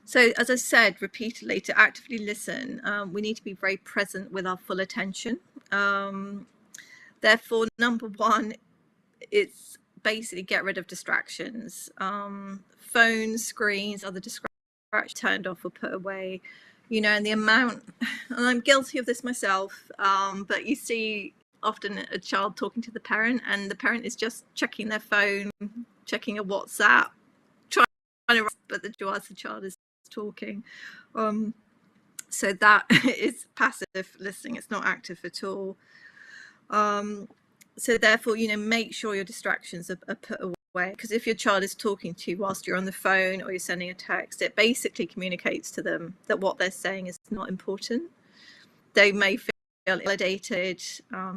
So as I said repeatedly, to actively listen, we need to be very present with our full attention. Therefore, number one, it's basically get rid of distractions. Phones, screens, other distractions turned off or put away, you know, and the amount, and I'm guilty of this myself, but you see often a child talking to the parent and the parent is just checking their phone, checking a WhatsApp, trying to, but the child is talking. So that is passive listening. It's not active at all. So therefore, you know, make sure your distractions are put away, because if your child is talking to you whilst you're on the phone or you're sending a text, it basically communicates to them that what they're saying is not important. They may feel validated,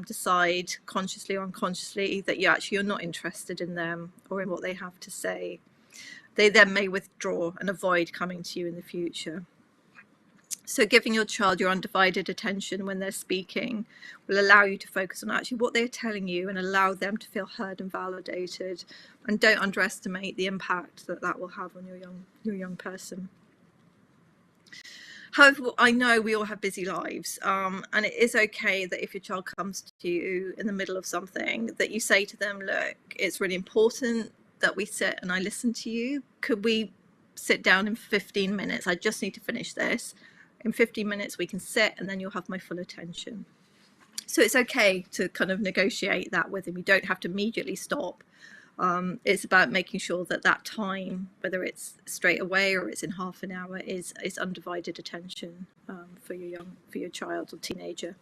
decide consciously or unconsciously that you're not interested in them or in what they have to say. They then may withdraw and avoid coming to you in the future. So giving your child your undivided attention when they're speaking will allow you to focus on actually what they're telling you and allow them to feel heard and validated. And don't underestimate the impact that will have on your young person. However, I know we all have busy lives, and it is okay that if your child comes to you in the middle of something, that you say to them, look, it's really important that we sit and I listen to you. Could we sit down in 15 minutes? I just need to finish this. In 15 minutes we can sit and then you'll have my full attention. So it's okay to kind of negotiate that with him. You don't have to immediately stop, It's about making sure that that time, whether it's straight away or it's in half an hour, is undivided attention for your child or teenager.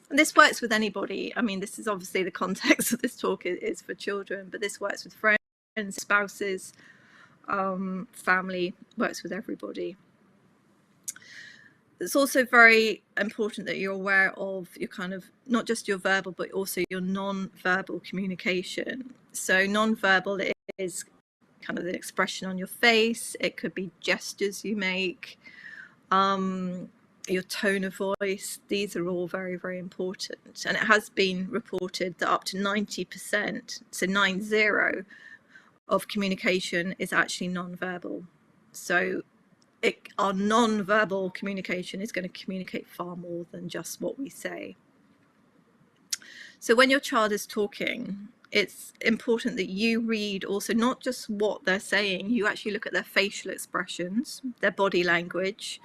And this works with anybody. I mean, this is obviously the context of this talk is for children, but this works with friends, spouses, family, works with everybody. It's also very important that you're aware of your kind of, not just your verbal, but also your non-verbal communication. So non-verbal is kind of the expression on your face. It could be gestures you make, your tone of voice. These are all very, very important. And it has been reported that up to 90%, so 90, of communication is actually non-verbal. So our non-verbal communication is going to communicate far more than just what we say. So when your child is talking, it's important that you read also not just what they're saying, you actually look at their facial expressions, their body language,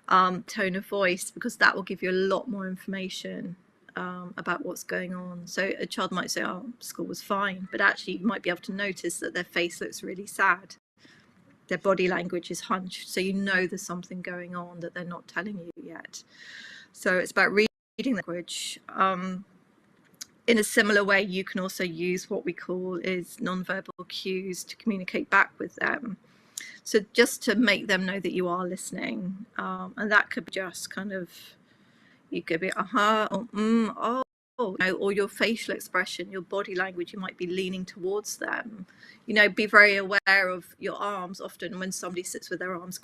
tone of voice, because that will give you a lot more information about what's going on. So a child might say, oh, school was fine, but actually you might be able to notice that their face looks really sad. Their body language is hunched, so you know there's something going on that they're not telling you yet. So it's about reading language. In a similar way, you can also use what we call is nonverbal cues to communicate back with them. So just to make them know that you are listening, and that could be just kind of, you could be or oh, or your facial expression, your body language, you might be leaning towards them. You know, be very aware of your arms. Often when somebody sits with their arms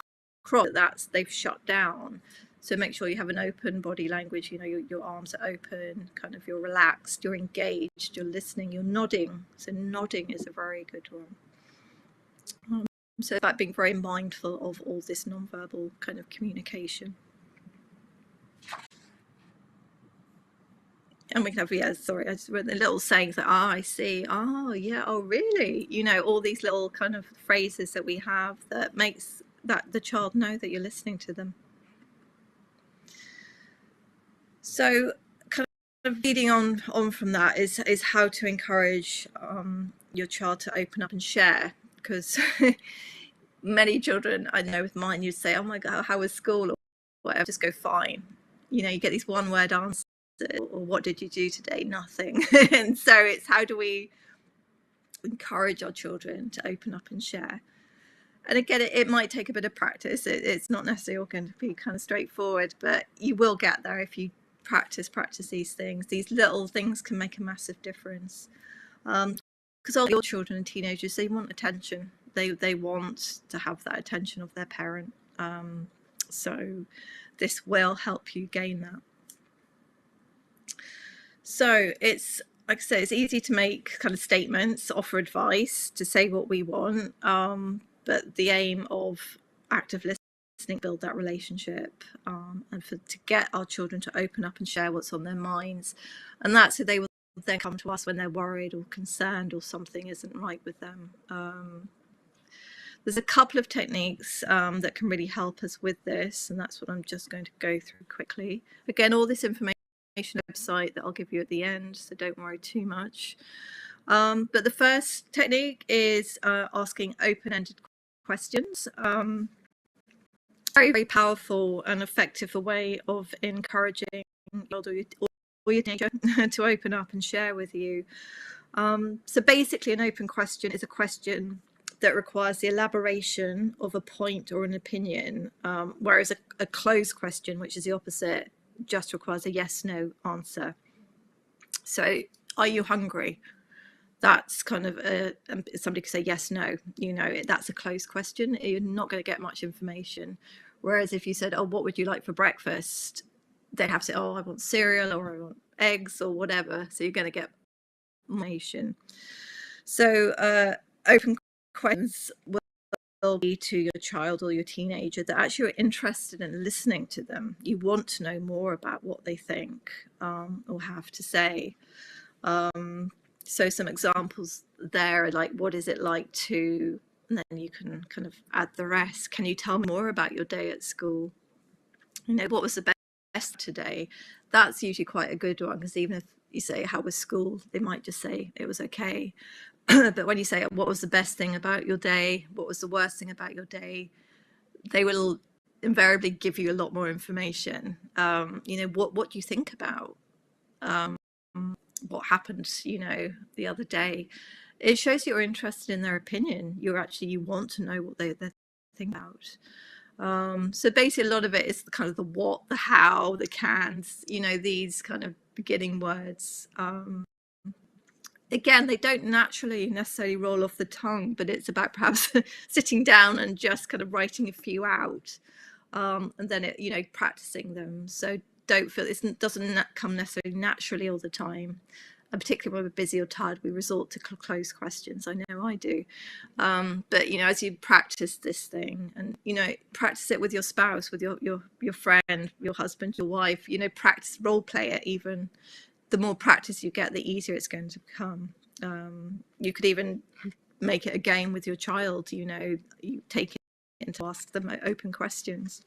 crossed, they've shut down. So make sure you have an open body language. You know, your arms are open, kind of you're relaxed, you're engaged, you're listening, you're nodding. So nodding is a very good one. So about being very mindful of all this nonverbal kind of communication. And we can have, yeah, sorry, I just read the little sayings that, I see, oh, yeah, oh, really? You know, all these little kind of phrases that we have that makes that the child know that you're listening to them. So kind of leading on from that is how to encourage your child to open up and share, because many children, I know with mine, you'd say, oh my God, how was school or whatever, just go fine. You know, you get these one-word answers, or what did you do today? Nothing. And so it's how do we encourage our children to open up and share? And again, it might take a bit of practice. It's not necessarily all going to be kind of straightforward, but you will get there if you practice these things. These little things can make a massive difference. Because all your children and teenagers, they want attention. They want to have that attention of their parent. So this will help you gain that. So it's, like I say, it's easy to make kind of statements, offer advice, to say what we want. But the aim of active listening, build that relationship, and to get our children to open up and share what's on their minds. And that's so they will then come to us when they're worried or concerned or something isn't right with them. There's a couple of techniques that can really help us with this, and that's what I'm just going to go through quickly. Again, all this information website that I'll give you at the end, so don't worry too much. But the first technique is asking open-ended questions. Very, very powerful and effective way of encouraging your teenager to open up and share with you. So basically, an open question is a question that requires the elaboration of a point or an opinion, whereas a closed question, which is the opposite, just requires a yes/no answer. So, are you hungry? That's kind of somebody could say yes, no. You know, that's a closed question. You're not going to get much information. Whereas if you said, oh, what would you like for breakfast? They'd have to say, oh, I want cereal or I want eggs or whatever. So you're going to get information. So open questions will be to your child or your teenager that actually are interested in listening to them. You want to know more about what they think or have to say. So some examples there are like, what is it like to, and then you can kind of add the rest. Can you tell me more about your day at school? You know, what was the best today? That's usually quite a good one, because even if you say, how was school? They might just say it was okay. But when you say, what was the best thing about your day? What was the worst thing about your day? They will invariably give you a lot more information. You know, what do you think about what happened, you know, the other day? It shows you're interested in their opinion. You want to know what they're thinking about. So basically a lot of it is kind of the what, the how, the cans, you know, these kind of beginning words. Again, they don't naturally necessarily roll off the tongue, but it's about perhaps sitting down and just kind of writing a few out, and then you know, practicing them. So don't feel it doesn't come necessarily naturally all the time, and particularly when we're busy or tired, we resort to close questions. I know I do, but you know, as you practice this thing, and you know, practice it with your spouse, with your friend, your husband, your wife. You know, practice, role play it even. The more practice you get, the easier it's going to become. You could even make it a game with your child. You know, you take it and to ask them open questions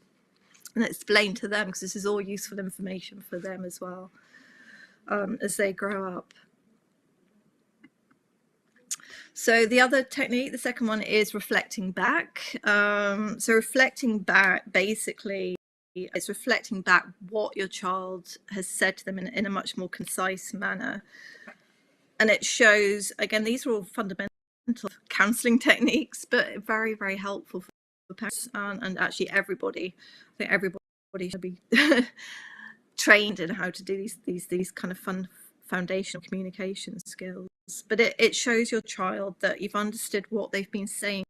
and explain to them, because this is all useful information for them as well, as they grow up. So the other technique, the second one, is reflecting back. So reflecting back, basically, it's reflecting back what your child has said to them in a much more concise manner. And it shows, again, these are all fundamental counselling techniques, but very, very helpful for parents and actually everybody. I think everybody should be trained in how to do these kind of fun foundational communication skills. But it shows your child that you've understood what they've been saying.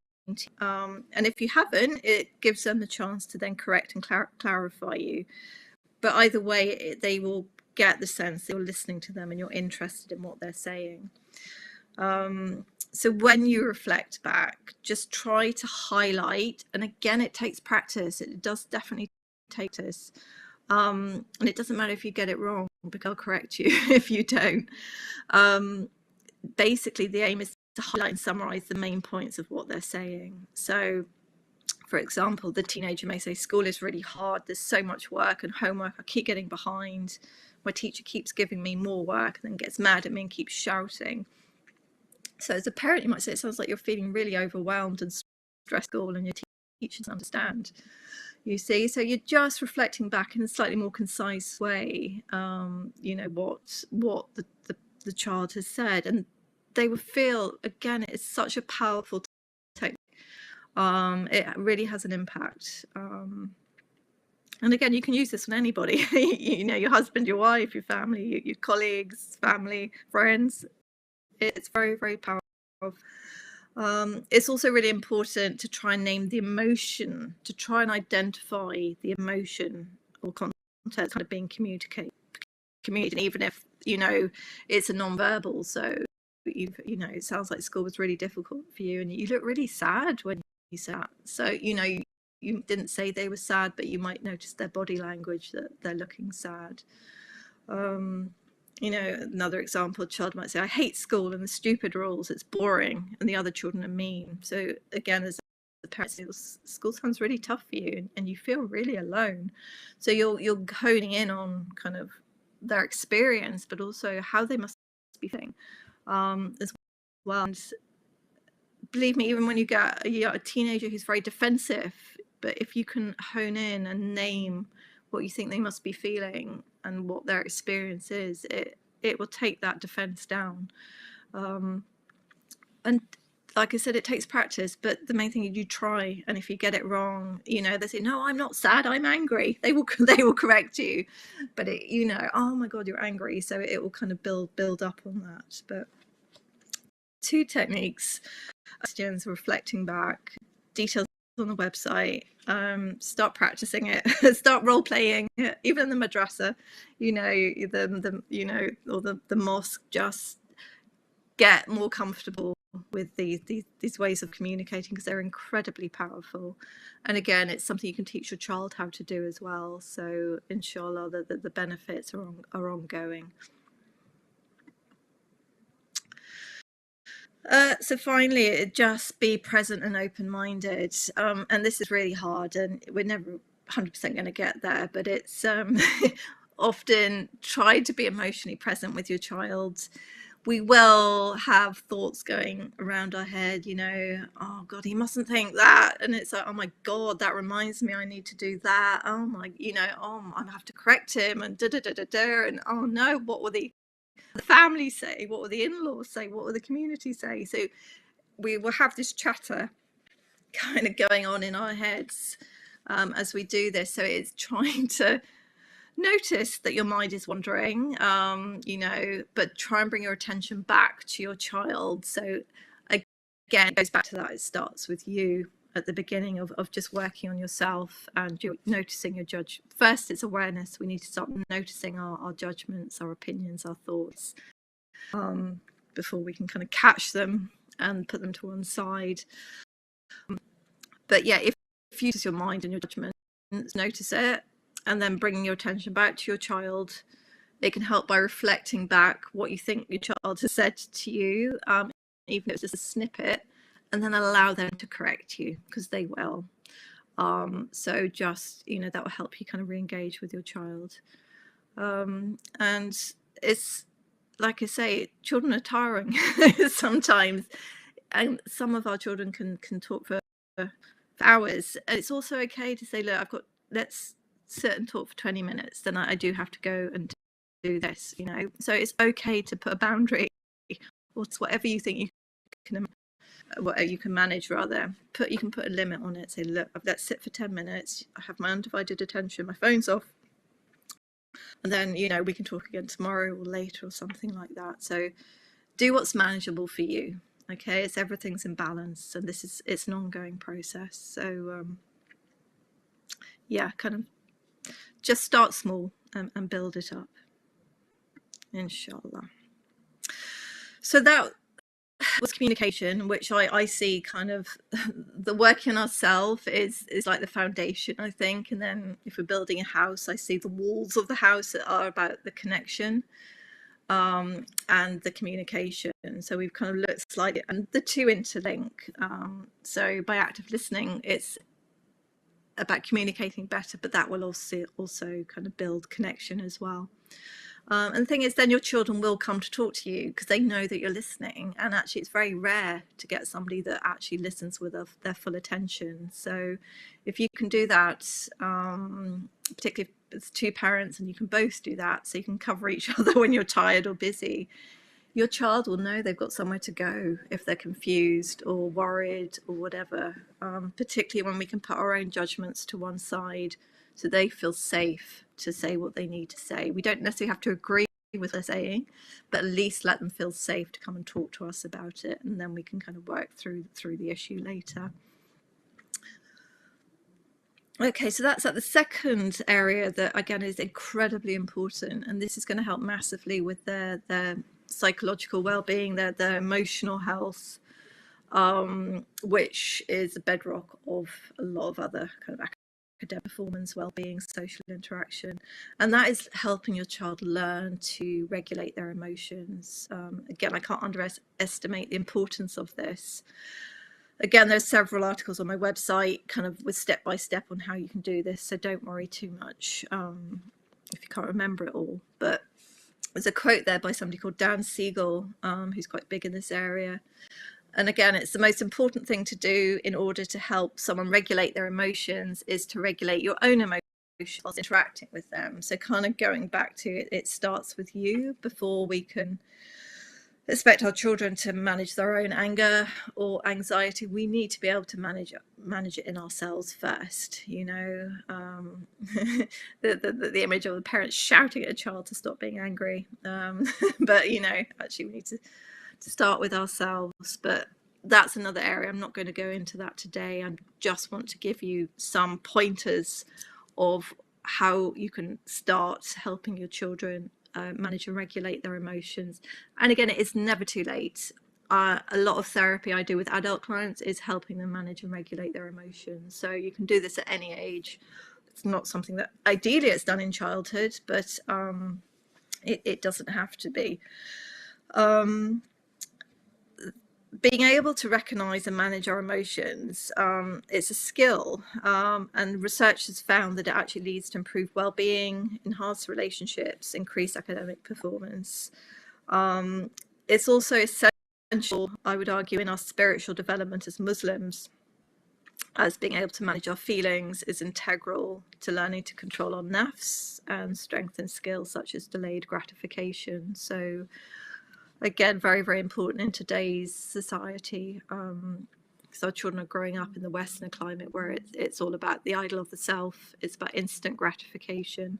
And if you haven't, it gives them the chance to then correct and clarify you. But either way, they will get the sense that you're listening to them and you're interested in what they're saying. So when you reflect back, just try to highlight, and again, it takes practice. It does definitely take this. And it doesn't matter if you get it wrong, because I'll correct you if you don't. Basically, the aim is to highlight and summarize the main points of what they're saying. So, for example, the teenager may say, school is really hard, there's so much work and homework, I keep getting behind, my teacher keeps giving me more work and then gets mad at me and keeps shouting. So as a parent, you might say, it sounds like you're feeling really overwhelmed and stressed at school and your teacher doesn't understand. You see, so you're just reflecting back in a slightly more concise way, you know, what the child has said, and they will feel, again, it's such a powerful technique. It really has an impact. And again, you can use this on anybody, you know, your husband, your wife, your family, your colleagues, family, friends. It's very, very powerful. It's also really important to try and name the emotion, to try and identify the emotion or content kind of being communicated, even if, you know, it's a non-verbal. So you know, it sounds like school was really difficult for you and you look really sad when you said that. So, you know, you didn't say they were sad, but you might notice their body language that they're looking sad. You know, another example, a child might say, I hate school and the stupid rules, it's boring, and the other children are mean. So again, as a parent, school sounds really tough for you and you feel really alone. So you're honing in on kind of their experience, but also how they must be feeling as well. And believe me, even when you get a teenager who's very defensive, but if you can hone in and name what you think they must be feeling and what their experience is, it will take that defense down. And like I said, it takes practice, but the main thing is you try, and if you get it wrong, you know, they say, no, I'm not sad, I'm angry. They will correct you, but it, you know, oh my God, you're angry. So it will kind of build up on that. But 2 techniques, questions, reflecting back, details on the website. Start practicing it. Start role playing. Even in the madrasa, you know, the you know, or the mosque. Just get more comfortable with these ways of communicating, because they're incredibly powerful. And again, it's something you can teach your child how to do as well. So Insha'Allah, the benefits are ongoing. So finally, just be present and open-minded. And this is really hard, and we're never 100% going to get there, but it's often try to be emotionally present with your child we will have thoughts going around our head, you know, oh God, he mustn't think that. And it's like, oh my God, that reminds me I need to do that. Oh my, you know, oh, I have to correct him and and oh no, what will the family say? What will the in-laws say? What will the community say? So we will have this chatter kind of going on in our heads as we do this. So it's trying to notice that your mind is wandering, you know, but try and bring your attention back to your child. So again, it goes back to that. It starts with you at the beginning of just working on yourself, and you're noticing your judge. First, it's awareness. We need to start noticing our judgments, our opinions, our thoughts, before we can kind of catch them and put them to one side. But yeah, if you use your mind and your judgments, notice it, and then bringing your attention back to your child, it can help by reflecting back what you think your child has said to you, even if it's just a snippet, and then allow them to correct you, because they will. So just, you know, that will help you kind of re-engage with your child. And it's, like I say, children are tiring sometimes, and some of our children can talk for hours. And it's also okay to say, look, let's sit and talk for 20 minutes, then I do have to go and do this, you know. So it's okay to put a boundary, or whatever you think you can manage, rather. You can put a limit on it. Say, look, let's sit for 10 minutes. I have my undivided attention, my phone's off, and then, you know, we can talk again tomorrow or later or something like that. So do what's manageable for you. Okay, everything's in balance, and it's an ongoing process. So yeah, kind of just start small and build it up, Insha'Allah. So that was communication, which I see kind of the work in ourselves is like the foundation, I think. And then if we're building a house, I see the walls of the house that are about the connection and the communication. So we've kind of looked slightly, and the two interlink. So by active listening, it's about communicating better, but that will also kind of build connection as well. And the thing is, then your children will come to talk to you because they know that you're listening. And actually, it's very rare to get somebody that actually listens with their full attention. So if you can do that, particularly if it's two parents and you can both do that, so you can cover each other when you're tired or busy, your child will know they've got somewhere to go if they're confused or worried or whatever, particularly when we can put our own judgments to one side so they feel safe to say what they need to say. We don't necessarily have to agree with what they're saying, but at least let them feel safe to come and talk to us about it, and then we can kind of work through the issue later. Okay, so that's at the second area that, again, is incredibly important, and this is going to help massively with their psychological well-being, their emotional health, which is the bedrock of a lot of other kind of academic performance, well-being, social interaction, and that is helping your child learn to regulate their emotions. Again, I can't underestimate the importance of this. Again, there's several articles on my website kind of with step-by-step on how you can do this, so don't worry too much if you can't remember it all. But there's a quote there by somebody called Dan Siegel, who's quite big in this area. And again, it's the most important thing to do in order to help someone regulate their emotions is to regulate your own emotions whilst interacting with them. So kind of going back to it, it starts with you before we can expect our children to manage their own anger or anxiety. We need to be able to manage it in ourselves first, you know. The image of the parents shouting at a child to stop being angry, but you know, actually we need to start with ourselves. But that's another area. I'm not going to go into that today. I just want to give you some pointers of how you can start helping your children manage and regulate their emotions. And again, it is never too late. A lot of therapy I do with adult clients is helping them manage and regulate their emotions. So you can do this at any age. It's not something that ideally it's done in childhood, but it doesn't have to be. Being able to recognize and manage our emotions, it's a skill, and research has found that it actually leads to improved well-being, enhanced relationships, increased academic performance. It's also essential, I would argue, in our spiritual development as Muslims, as being able to manage our feelings is integral to learning to control our nafs and strengthen skills such as delayed gratification. So again, very, very important in today's society, because our children are growing up in the Western climate where it's all about the idol of the self. It's about instant gratification.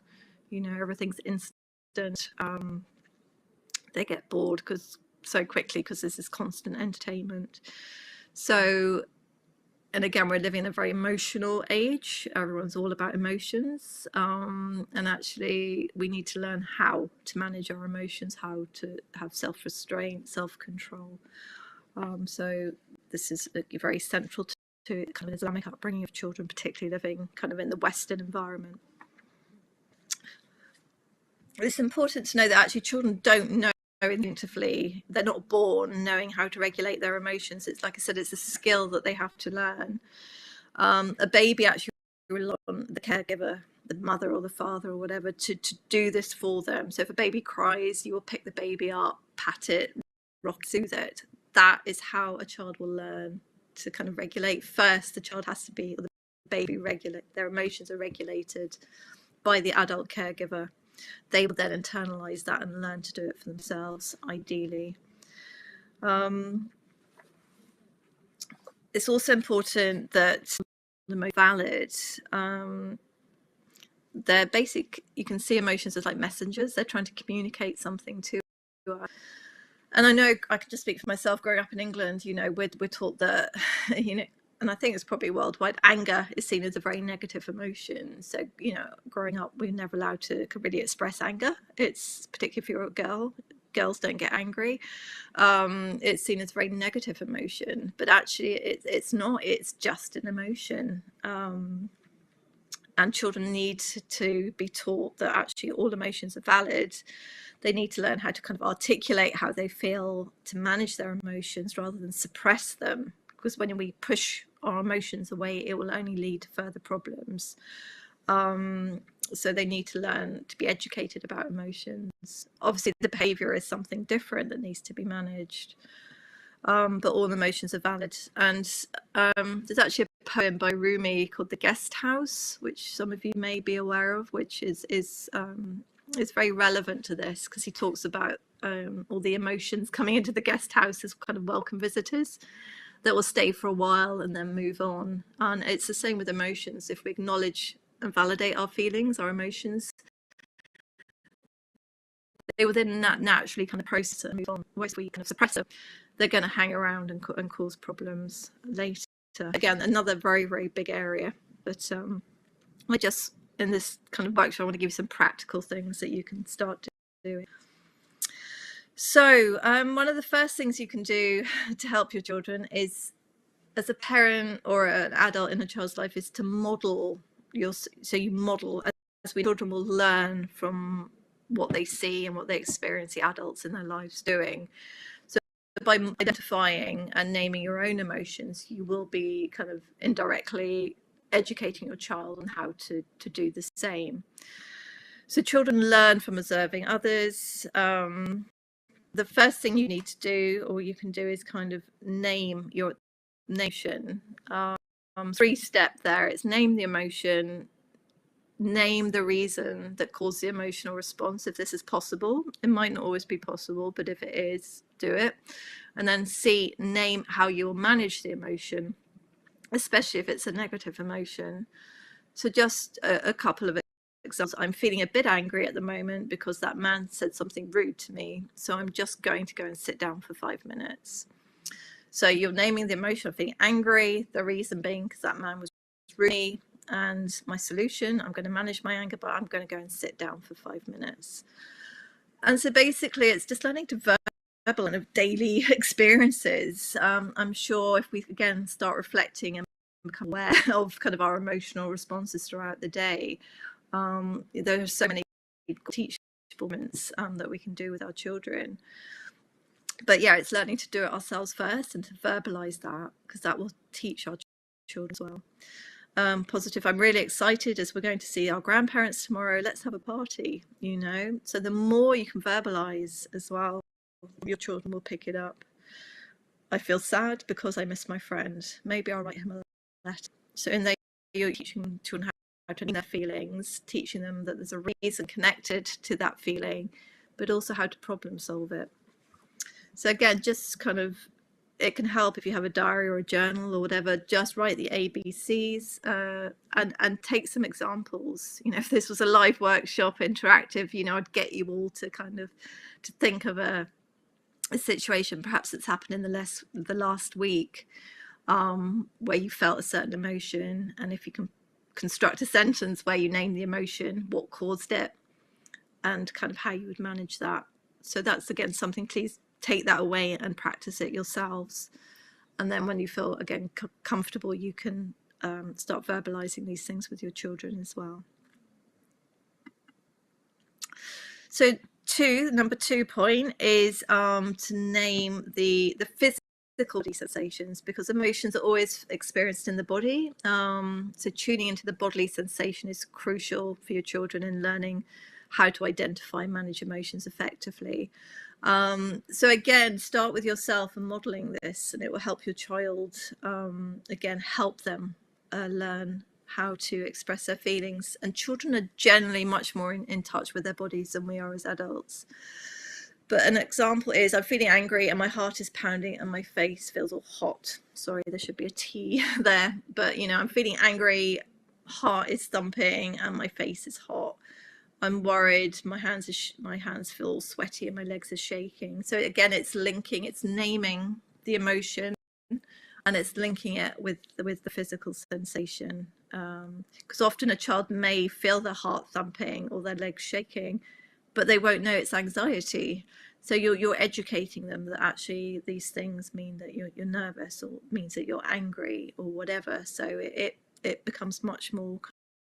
You know, everything's instant. They get bored so quickly because this is constant entertainment. So, and again, we're living in a very emotional age. Everyone's all about emotions. And actually, we need to learn how to manage our emotions, how to have self-restraint, self-control. So this is very central to kind of Islamic upbringing of children, particularly living kind of in the Western environment. It's important to know that actually children don't know intuitively. They're not born knowing how to regulate their emotions. It's like I said, it's a skill that they have to learn. A baby actually relies on the caregiver, the mother or the father or whatever, to do this for them. So if a baby cries, you will pick the baby up, pat it, rock, soothe it. That is how a child will learn to kind of regulate. First, the child has to be, or the baby regulate, their emotions are regulated by the adult caregiver. They will then internalize that and learn to do it for themselves, ideally. It's also important that the most valid, they're basic, you can see emotions as like messengers. They're trying to communicate something to us. And I know I can just speak for myself. Growing up in England, you know, we're taught that, you know, and I think it's probably worldwide, anger is seen as a very negative emotion. So, you know, growing up, we're never allowed to really express anger. It's particularly if you're a girl, girls don't get angry. It's seen as a very negative emotion, but actually it's not, it's just an emotion. And children need to be taught that actually all emotions are valid. They need to learn how to kind of articulate how they feel, to manage their emotions rather than suppress them. Because when we push our emotions away, it will only lead to further problems. So they need to learn to be educated about emotions. Obviously, the behavior is something different that needs to be managed. But all emotions are valid. And there's actually a poem by Rumi called The Guest House, which some of you may be aware of, which is very relevant to this, because he talks about all the emotions coming into the guest house as kind of welcome visitors that will stay for a while and then move on. And it's the same with emotions. If we acknowledge and validate our feelings, our emotions, they will then naturally kind of process it and move on. Whereas we kind of suppress them, they're going to hang around and cause problems later. Again, another very, very big area. But I just, in this kind of workshop, I want to give you some practical things that you can start doing. So one of the first things you can do to help your children is, as a parent or an adult in a child's life, is to model you model, as children will learn from what they see and what they experience the adults in their lives doing. So by identifying and naming your own emotions, you will be kind of indirectly educating your child on how to do the same. So children learn from observing others. The first thing you need to do, or you can do, is kind of name your emotion. 3-step there. It's name the emotion, name the reason that caused the emotional response, if this is possible. It might not always be possible, but if it is, do it. And then C, name how you will manage the emotion, especially if it's a negative emotion. So just a couple of examples. I'm feeling a bit angry at the moment because that man said something rude to me. So I'm just going to go and sit down for 5 minutes. So you're naming the emotion. I'm feeling angry. The reason being because that man was rude to me. And my solution, I'm going to manage my anger, but I'm going to go and sit down for 5 minutes. And so basically it's just learning to verbal and of daily experiences. I'm sure if we again start reflecting and become aware of kind of our emotional responses throughout the day, there are so many teachable moments that we can do with our children. But yeah, it's learning to do it ourselves first and to verbalize that, because that will teach our children as well. Positive. I'm really excited as we're going to see our grandparents tomorrow. Let's have a party, you know. So the more you can verbalize as well, your children will pick it up. I feel sad because I miss my friend. Maybe I'll write him a letter. So in there, you're teaching children how to name their feelings, teaching them that there's a reason connected to that feeling, but also how to problem solve it. So again, just kind of, it can help if you have a diary or a journal or whatever, just write the ABCs and take some examples. You know, if this was a live workshop, interactive, you know, I'd get you all to kind of to think of a situation perhaps that's happened in the last week where you felt a certain emotion, and if you can construct a sentence where you name the emotion, what caused it, and kind of how you would manage that. So that's again something, please take that away and practice it yourselves, and then when you feel again comfortable, you can start verbalizing these things with your children as well. So number 2 point is to name the physical sensations, because emotions are always experienced in the body. So tuning into the bodily sensation is crucial for your children in learning how to identify and manage emotions effectively. So again, start with yourself and modeling this, and it will help your child again help them learn how to express their feelings. And children are generally much more in touch with their bodies than we are as adults. But an example is, I'm feeling angry and my heart is pounding and my face feels all hot. Sorry, there should be a T there, but you know, I'm feeling angry, heart is thumping and my face is hot. I'm worried, my hands feel sweaty and my legs are shaking. So again, it's linking, it's naming the emotion, and it's linking it with the physical sensation. Because often a child may feel their heart thumping or their legs shaking, but they won't know it's anxiety. So you're educating them that actually these things mean that you're nervous, or means that you're angry or whatever. So it becomes much more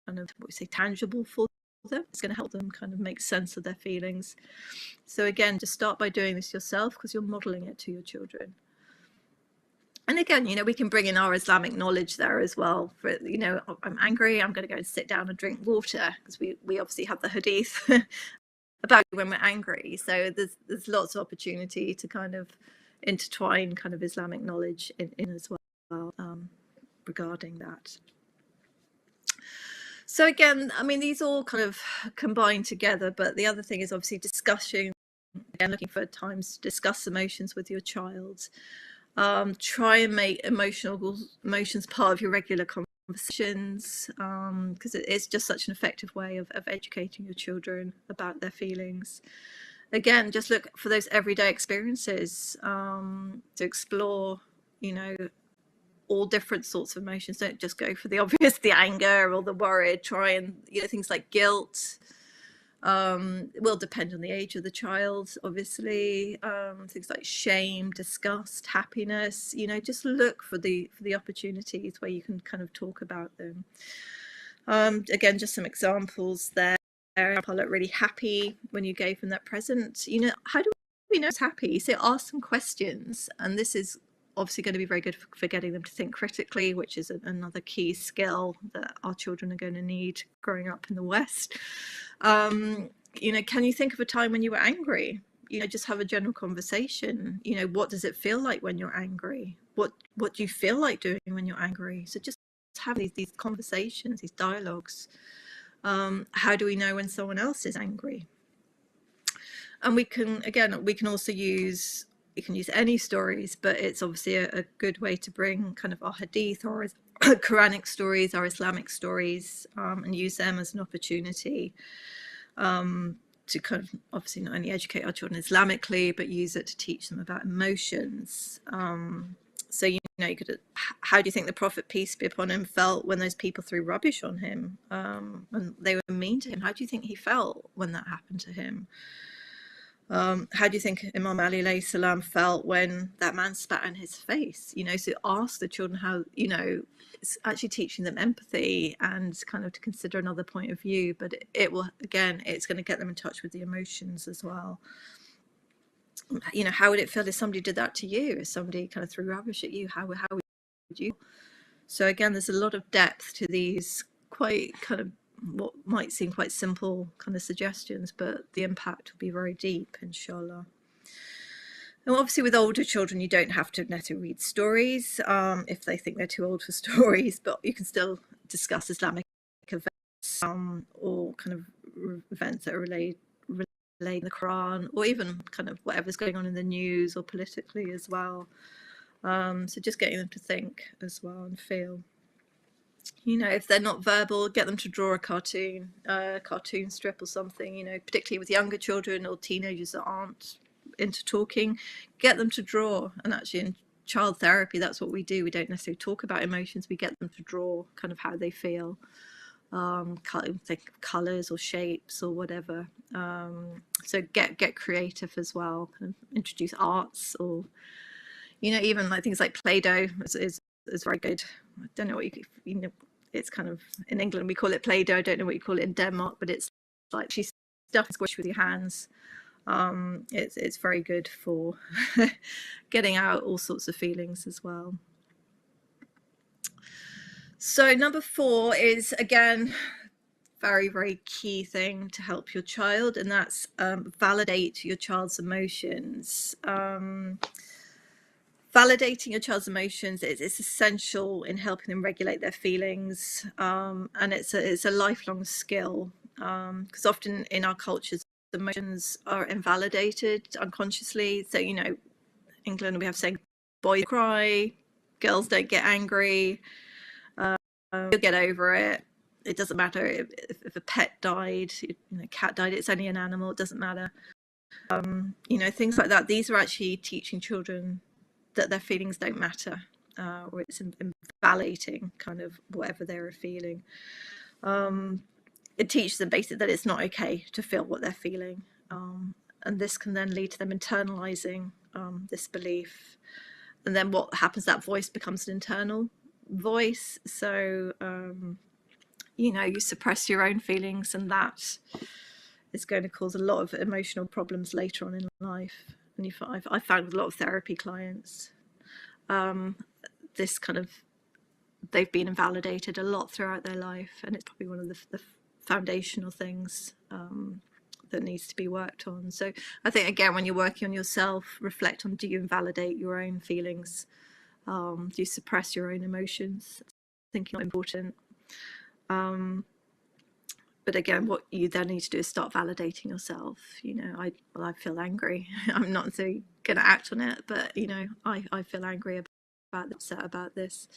kind of, what we say, tangible for them. It's going to help them kind of make sense of their feelings. So again, just start by doing this yourself, because you're modeling it to your children. And again, you know, we can bring in our Islamic knowledge there as well. For, you know, I'm angry, I'm going to go and sit down and drink water, because we obviously have the hadith about when we're angry. So there's lots of opportunity to kind of intertwine kind of Islamic knowledge in as well regarding that. So again, I mean, these all kind of combine together, but the other thing is obviously discussion, again, looking for times to discuss emotions with your child. Try and make emotions part of your regular conversations, because it's just such an effective way of educating your children about their feelings. Again, just look for those everyday experiences to explore, you know, all different sorts of emotions. Don't just go for the obvious, the anger or the worry. Try and, you know, things like guilt. It will depend on the age of the child, obviously. Things like shame, disgust, happiness, you know, just look for the opportunities where you can kind of talk about them. Again, just some examples there. I look really happy when you gave them that present. You know, how do we know it's happy? So ask some questions, and this is obviously going to be very good for getting them to think critically, which is another key skill that our children are going to need growing up in the West. You know, can you think of a time when you were angry? You know, just have a general conversation. You know, what does it feel like when you're angry? What do you feel like doing when you're angry? So just have these conversations, these dialogues. How do we know when someone else is angry? And we can also use, you can use any stories, but it's obviously a good way to bring kind of our hadith or Quranic stories, our Islamic stories, and use them as an opportunity to kind of obviously not only educate our children Islamically, but use it to teach them about emotions. So, you know, you could, how do you think the Prophet, peace be upon him, felt when those people threw rubbish on him, when they were mean to him? How do you think he felt when that happened to him? How do you think Imam Ali alayhi salam felt when that man spat in his face? You know, so ask the children how, you know, it's actually teaching them empathy and kind of to consider another point of view, but it will, again, it's going to get them in touch with the emotions as well. You know, how would it feel if somebody did that to you? If somebody kind of threw rubbish at you, how would you? So again, there's a lot of depth to these quite kind of what might seem quite simple kind of suggestions, but the impact will be very deep, inshallah. And obviously with older children, you don't have to necessarily read stories if they think they're too old for stories, but you can still discuss Islamic events or kind of events that are related in the Quran, or even kind of whatever's going on in the news or politically as well. So just getting them to think as well and feel. You know, if they're not verbal, get them to draw a cartoon strip or something, you know, particularly with younger children or teenagers that aren't into talking, get them to draw. And actually in child therapy, that's what we do. We don't necessarily talk about emotions, we get them to draw kind of how they feel. Think of colours or shapes or whatever. So get creative as well, kind of introduce arts, or, you know, even like things like Play-Doh is very good. I don't know what you know, it's kind of, in England we call it Play-Doh, I don't know what you call it in Denmark, but it's like she stuff and squish with your hands. It's very good for getting out all sorts of feelings as well. So number 4 is, again, very, very key thing to help your child, and that's validate your child's emotions. Validating your child's emotions is essential in helping them regulate their feelings, and it's a lifelong skill, because often in our cultures emotions are invalidated unconsciously. So, you know, England, we have saying boys cry, girls don't get angry, you'll get over it, it doesn't matter if a pet died, you know, cat died, it's only an animal, it doesn't matter. You know, things like that. These are actually teaching children that their feelings don't matter, or it's invalidating kind of whatever they're feeling. It teaches them basically that it's not okay to feel what they're feeling, and this can then lead to them internalizing this belief, and then what happens, that voice becomes an internal voice. So you know, you suppress your own feelings, and that is going to cause a lot of emotional problems later on in life. And I found with a lot of therapy clients, this kind of, they've been invalidated a lot throughout their life, and it's probably one of the foundational things that needs to be worked on. So I think, again, when you're working on yourself, reflect on, do you invalidate your own feelings? Do you suppress your own emotions? I think it's important. But again, what you then need to do is start validating yourself. You know, I feel angry. I'm not necessarily going to act on it, but, you know, I feel angry upset about this,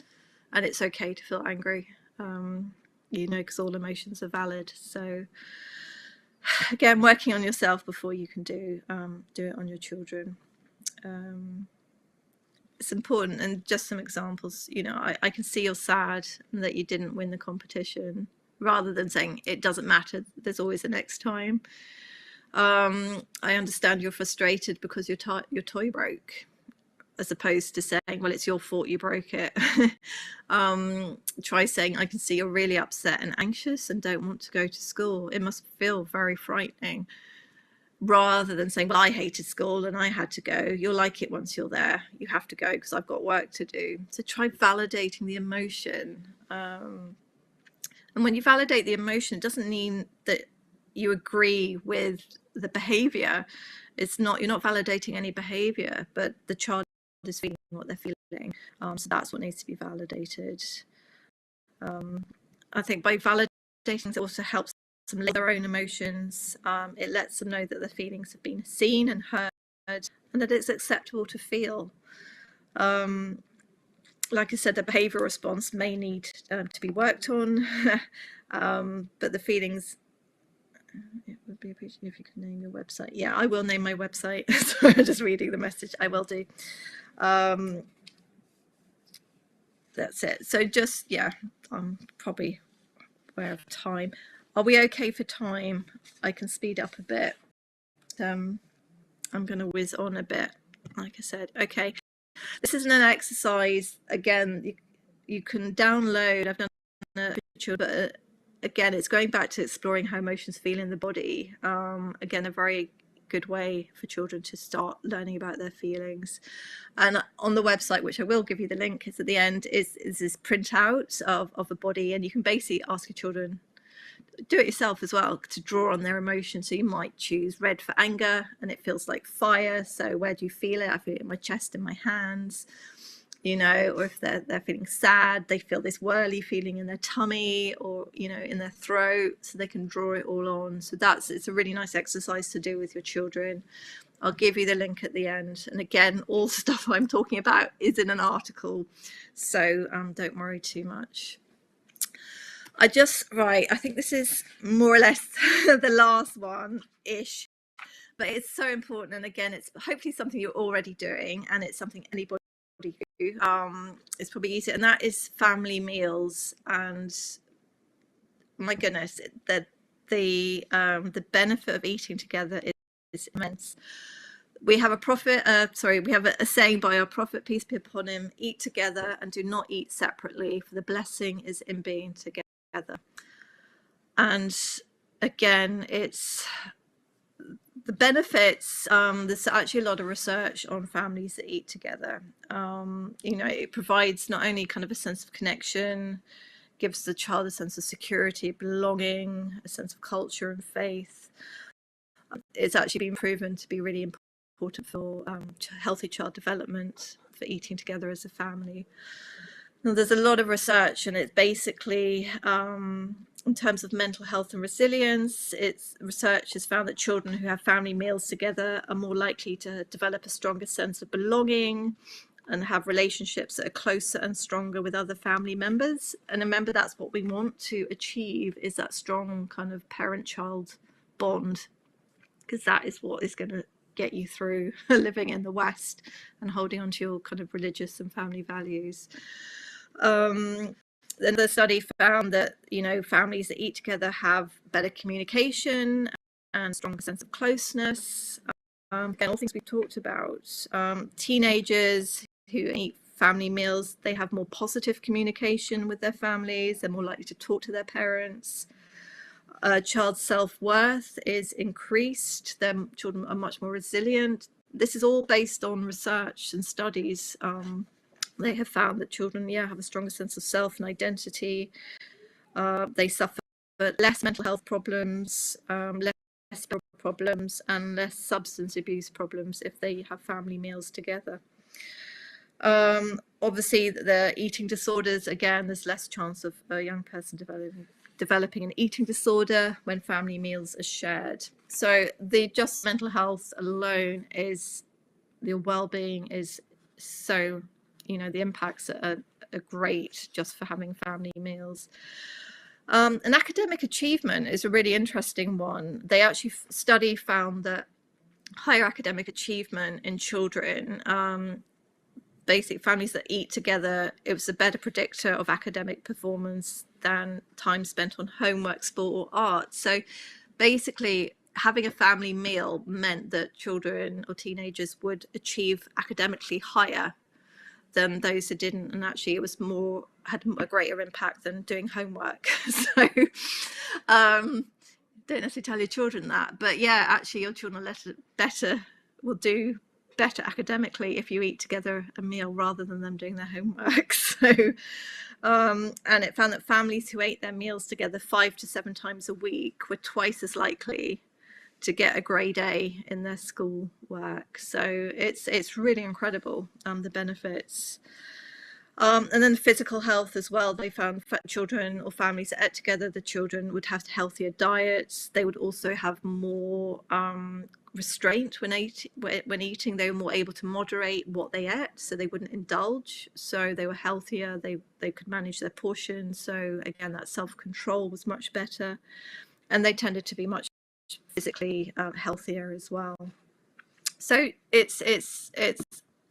and it's okay to feel angry, you know, because all emotions are valid. So again, working on yourself before you can do it on your children. It's important. And just some examples, you know, I can see you're sad that you didn't win the competition, rather than saying it doesn't matter, there's always a next time. I understand you're frustrated because your toy broke, as opposed to saying, well, it's your fault you broke it. Try saying, I can see you're really upset and anxious and don't want to go to school. It must feel very frightening. Rather than saying, well, I hated school and I had to go. You'll like it once you're there. You have to go because I've got work to do. So try validating the emotion. And when you validate the emotion, it doesn't mean that you agree with the behavior. It's not, you're not validating any behavior, but the child is feeling what they're feeling. So that's what needs to be validated. I think by validating, it also helps them label their own emotions. It lets them know that their feelings have been seen and heard, and that it's acceptable to feel. Like I said, the behavioural response may need to be worked on, but the feelings, it would be appreciated if you could name your website. Yeah, I will name my website. Sorry, I'm just reading the message. I will do. That's it. So just, yeah, I'm probably aware of time. Are we okay for time? I can speed up a bit. I'm going to whiz on a bit, like I said. Okay. This isn't an exercise. Again, you can download. I've done a picture, but again, it's going back to exploring how emotions feel in the body. Again, a very good way for children to start learning about their feelings. And on the website, which I will give you the link, is at the end, is this printout of a body, and you can basically ask your children do it yourself as well, to draw on their emotions. So you might choose red for anger, and it feels like fire. So where do you feel it? I feel it in my chest, in my hands, you know. Or if they're feeling sad, they feel this whirly feeling in their tummy, or, you know, in their throat. So they can draw it all on. So it's a really nice exercise to do with your children. I'll give you the link at the end. And again, all the stuff I'm talking about is in an article, so don't worry too much. I think this is more or less the last one-ish, but it's so important. And again, it's hopefully something you're already doing, and it's something anybody can do. It's probably easier, and that is family meals. And my goodness, the benefit of eating together is immense. We have a saying by our prophet, peace be upon him: eat together and do not eat separately, for the blessing is in being together. And again, it's the benefits. There's actually a lot of research on families that eat together. You know, it provides not only kind of a sense of connection, gives the child a sense of security, belonging, a sense of culture and faith. It's actually been proven to be really important for healthy child development, for eating together as a family. Now, there's a lot of research, and it's basically in terms of mental health and resilience. Research has found that children who have family meals together are more likely to develop a stronger sense of belonging and have relationships that are closer and stronger with other family members. And remember, that's what we want to achieve, is that strong kind of parent-child bond, because that is what is going to get you through living in the West and holding on to your kind of religious and family values. Then the study found that, you know, families that eat together have better communication and stronger sense of closeness. Again, all things we've talked about. Teenagers who eat family meals, they have more positive communication with their families. They're more likely to talk to their parents. Child's self-worth is increased. Their children are much more resilient. This is all based on research and studies. They have found that children, have a stronger sense of self and identity. They suffer less mental health problems, less problems, and less substance abuse problems if they have family meals together. Obviously, the eating disorders, again, there's less chance of a young person developing an eating disorder when family meals are shared. So just mental health alone your well-being is so, the impacts are great just for having family meals. And academic achievement is a really interesting one. They actually study found that higher academic achievement in children, basic families that eat together, it was a better predictor of academic performance than time spent on homework, sport, or art. So basically, having a family meal meant that children or teenagers would achieve academically higher than those who didn't, and actually it was had a greater impact than doing homework. So don't necessarily tell your children that, but actually your children will do better academically if you eat together a meal rather than them doing their homework. So and it found that families who ate their meals together 5 to 7 times a week were twice as likely to get a grade A in their school work. So it's really incredible, the benefits. And then physical health as well. They found children or families that ate together, the children would have healthier diets. They would also have more restraint when eating. They were more able to moderate what they ate, so they wouldn't indulge. So they were healthier. They could manage their portions. So again, that self-control was much better, and they tended to be much physically healthier as well. So it's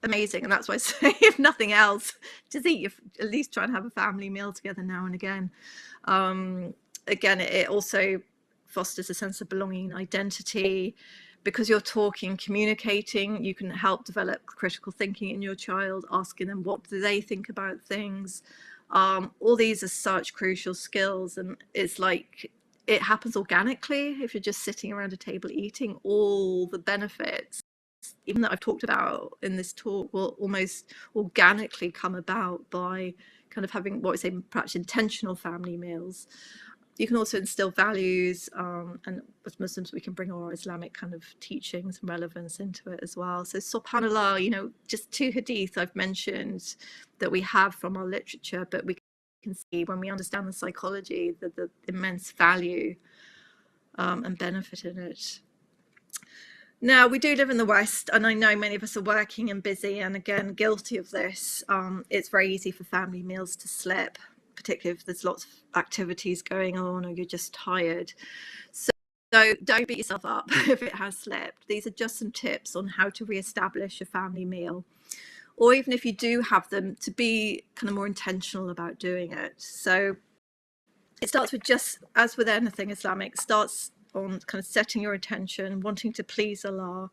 amazing, and that's why I say, if nothing else, just at least try and have a family meal together now and again. Again, it also fosters a sense of belonging and identity, because you're talking, communicating. You can help develop critical thinking in your child, asking them what do they think about things. All these are such crucial skills, and it's like it happens organically if you're just sitting around a table eating. All the benefits, even that I've talked about in this talk, will almost organically come about by kind of having what we say perhaps intentional family meals. You can also instill values, and as Muslims we can bring our Islamic kind of teachings and relevance into it as well. So subhanallah, you know, just 2 hadith I've mentioned that we have from our literature, but we can see when we understand the psychology the immense value and benefit in it. Now, we do live in the West, and I know many of us are working and busy, and again, guilty of this. It's very easy for family meals to slip, particularly if there's lots of activities going on or you're just tired. So don't beat yourself up if it has slipped. These are just some tips on how to re-establish a family meal. Or even if you do have them, to be kind of more intentional about doing it. So it starts with, just as with anything Islamic, starts on kind of setting your intention, wanting to please Allah,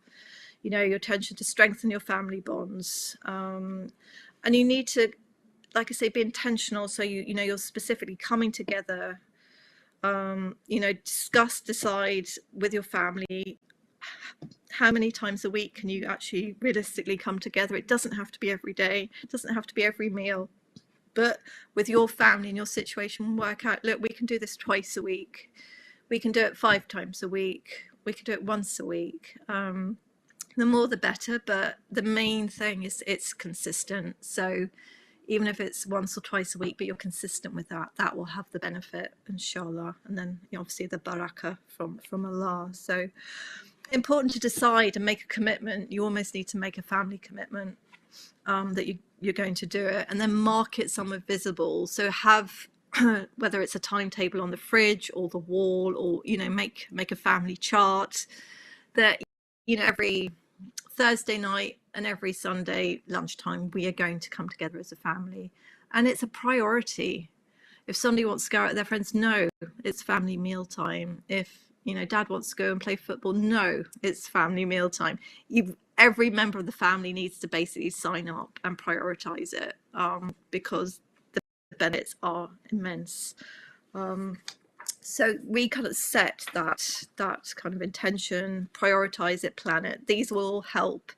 you know, your intention to strengthen your family bonds. And you need to, like I say, be intentional. So you know, you're specifically coming together, you know, decide with your family how many times a week can you actually realistically come together. It doesn't have to be every day, it doesn't have to be every meal, but with your family and your situation, work out, look, we can do this twice a week, we can do it 5 times a week, we can do it once a week. The more the better, but the main thing is it's consistent. So even if it's once or twice a week, but you're consistent with that, that will have the benefit, Insha'Allah. And then obviously the barakah from Allah. So important to decide and make a commitment. You almost need to make a family commitment that you're going to do it, and then mark it somewhere visible. So have whether it's a timetable on the fridge or the wall, or, you know, make a family chart that, you know, every Thursday night and every Sunday lunchtime we are going to come together as a family, and it's a priority. If somebody wants to go out with their friends, no, it's family meal time. If, you know, dad wants to go and play football, no, it's family meal time. Every member of the family needs to basically sign up and prioritize it, because the benefits are immense. So we kind of set that kind of intention, prioritize it, plan it. These will help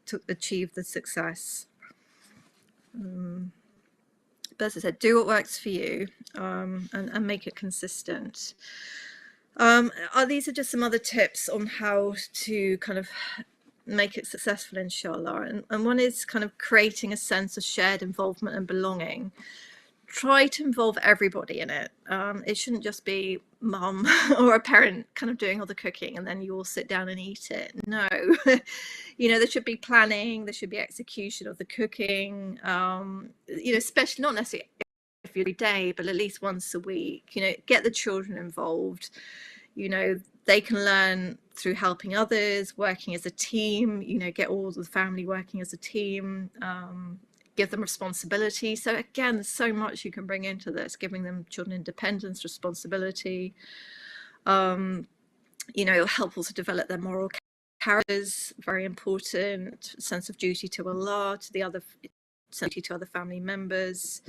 to achieve the success. But as I said, do what works for you, and make it consistent. These are just some other tips on how to kind of make it successful, Insha'Allah. And one is kind of creating a sense of shared involvement and belonging. Try to involve everybody in it. It shouldn't just be mum or a parent kind of doing all the cooking and then you all sit down and eat it. No, you know, there should be planning, there should be execution of the cooking, you know, especially not necessarily every day, but at least once a week. You know, get the children involved. You know, they can learn through helping others, working as a team, you know, get all the family working as a team, give them responsibility. So again, there's so much you can bring into this, giving them children independence, responsibility. You know, it'll help also develop their moral characters, very important, sense of duty to Allah, to the other, duty to other family members.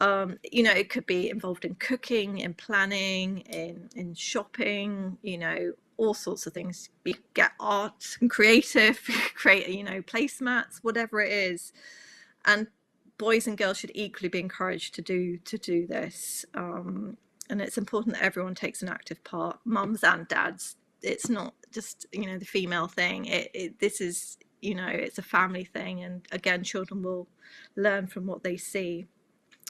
You know, it could be involved in cooking, in planning, in shopping, you know, all sorts of things. You get art and creative, create, you know, placemats, whatever it is. And boys and girls should equally be encouraged to do this. And it's important that everyone takes an active part, mums and dads. It's not just, you know, the female thing. This is, you know, it's a family thing. And again, children will learn from what they see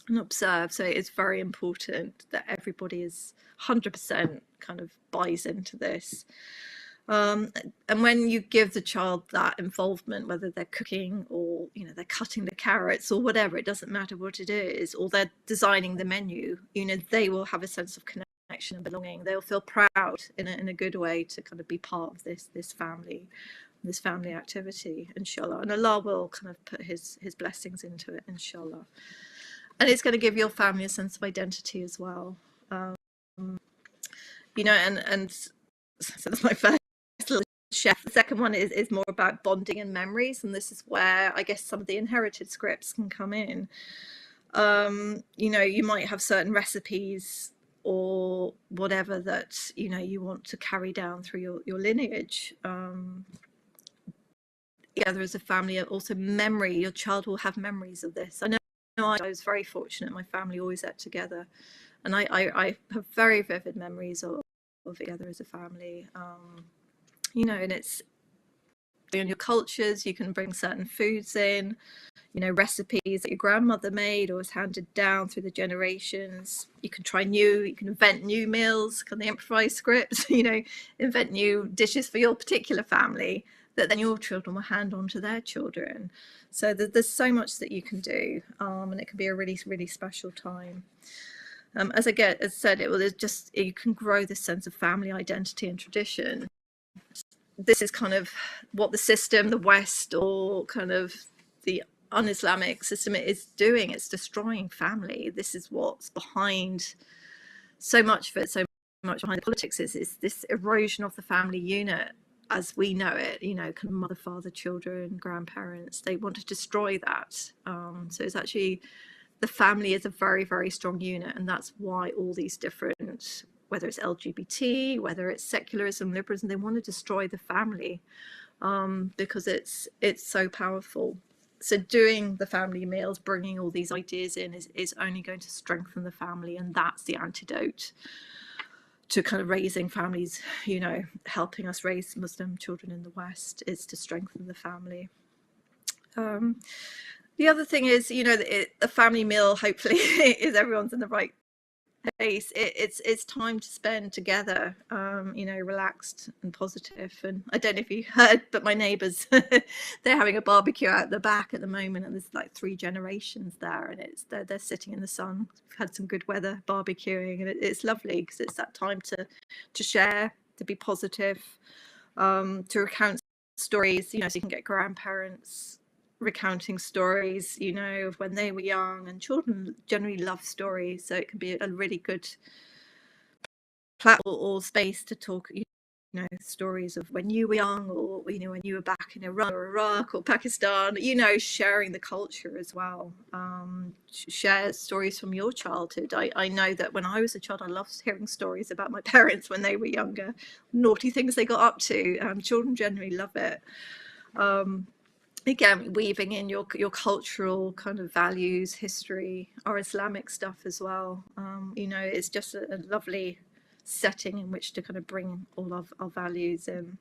and observe. So it's very important that everybody is 100% kind of buys into this. And when you give the child that involvement, whether they're cooking or, you know, they're cutting the carrots or whatever, it doesn't matter what it is, or they're designing the menu, you know, they will have a sense of connection and belonging. They'll feel proud in a good way to kind of be part of this family activity, Inshallah. And Allah will kind of put his blessings into it, Inshallah. And it's going to give your family a sense of identity as well. You know, and so that's my first little chef. The second one is more about bonding and memories, and this is where I guess some of the inherited scripts can come in. You know, you might have certain recipes or whatever that, you know, you want to carry down through your lineage. Together as a family, also memory. Your child will have memories of this. I know I was very fortunate. My family always ate together. And I have very vivid memories of together as a family. You know, and it's in your cultures, you can bring certain foods in, you know, recipes that your grandmother made or was handed down through the generations. You can try new, you can invent new meals, kind of improvised scripts, you know, invent new dishes for your particular family that then your children will hand on to their children. So there's so much that you can do, and it can be a really, really special time. As I said, you can grow this sense of family identity and tradition. This is kind of what the system, the West, or kind of the un-Islamic system is doing. It's destroying family. This is what's behind so much of it, so much behind the politics is this erosion of the family unit as we know it, you know, kind of mother, father, children, grandparents. They want to destroy that. So it's actually, the family is a very, very strong unit, and that's why all these different, whether it's LGBT, whether it's secularism, liberalism, they want to destroy the family because it's so powerful. So doing the family meals, bringing all these ideas in is only going to strengthen the family, and that's the antidote to kind of raising families, you know, helping us raise Muslim children in the West, is to strengthen the family. The other thing is, you know, the family meal hopefully is everyone's in the right place. It's time to spend together, you know, relaxed and positive. And I don't know if you heard, but my neighbours, they're having a barbecue out the back at the moment, and there's like 3 generations there, and they're sitting in the sun. We've had some good weather barbecuing, and it's lovely because it's that time to share, to be positive, to recount stories, you know, so you can get grandparents recounting stories, you know, of when they were young, and children generally love stories, so it can be a really good platform or space to talk, you know, stories of when you were young, or, you know, when you were back in Iran or Iraq or Pakistan, you know, sharing the culture as well. Share stories from your childhood. I know that when I was a child, I loved hearing stories about my parents when they were younger, naughty things they got up to. Children generally love it. Again, weaving in your cultural kind of values, history, our Islamic stuff as well. You know, it's just a lovely setting in which to kind of bring all of our values in.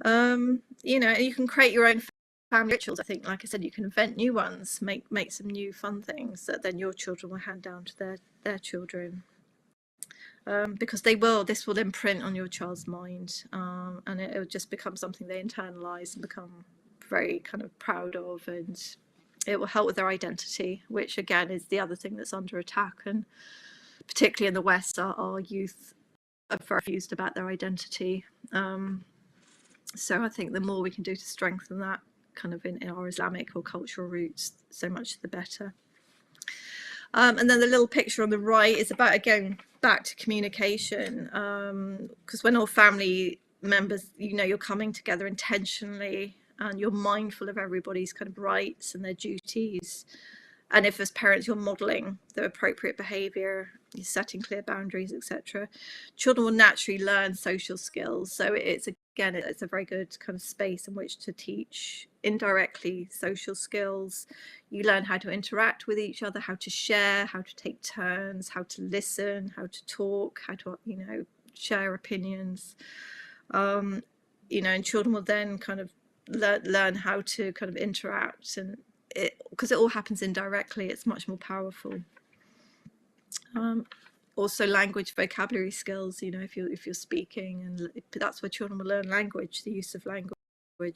You know, you can create your own family rituals. I think, like I said, you can invent new ones, make some new fun things that then your children will hand down to their children. Because this will imprint on your child's mind, and it will just become something they internalize and become very kind of proud of, and it will help with their identity, which again is the other thing that's under attack. And particularly in the West, our youth are very confused about their identity. So I think the more we can do to strengthen that kind of in our Islamic or cultural roots, so much the better. And then the little picture on the right is about, again, back to communication, because when all family members, you know, you're coming together intentionally and you're mindful of everybody's kind of rights and their duties. And if as parents you're modeling the appropriate behavior, you're setting clear boundaries, etc., children will naturally learn social skills. So it's a very good kind of space in which to teach indirectly social skills. You learn how to interact with each other, how to share, how to take turns, how to listen, how to talk, how to, you know, share opinions. You know, and children will then kind of learn how to kind of interact, and because it all happens indirectly, it's much more powerful. Also language, vocabulary skills, you know, if you're speaking, and that's where children will learn language, the use of language.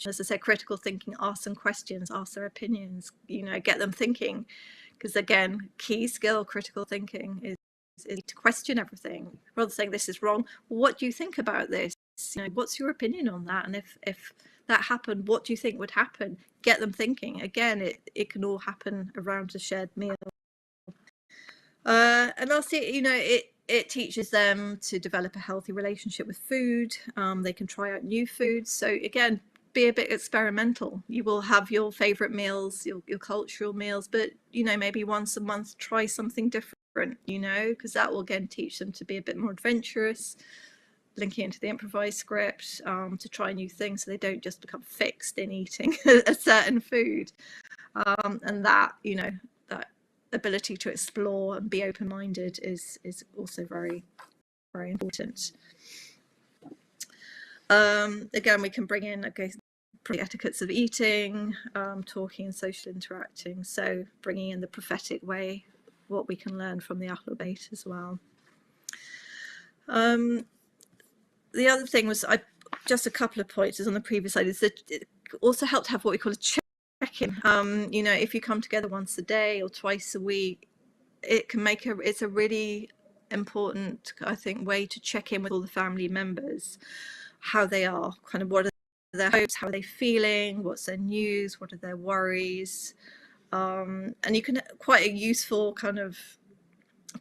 As I said, critical thinking, ask some questions, ask their opinions, you know, get them thinking, because again, key skill, critical thinking is to question everything rather than saying this is wrong. What do you think about this? You know, what's your opinion on that? And if that happened, what do you think would happen? Get them thinking. Again, it can all happen around a shared meal. And lastly, you know, it teaches them to develop a healthy relationship with food. They can try out new foods. So again, be a bit experimental. You will have your favorite meals, your cultural meals, but, you know, maybe once a month, try something different, you know, because that will again teach them to be a bit more adventurous, linking into the improvised script, to try new things so they don't just become fixed in eating a certain food. And that, you know, that ability to explore and be open-minded is also very, very important. Again, we can bring in, okay, etiquettes of eating, talking and social interacting. So bringing in the prophetic way, what we can learn from the Ahlul Bayt as well. The other thing was, just a couple of points on the previous slide, is that it also helped to have what we call a check-in. You know, if you come together once a day or twice a week, it can make it's a really important, I think, way to check in with all the family members, how they are, kind of what are their hopes, how are they feeling, what's their news, what are their worries, and you can, quite a useful kind of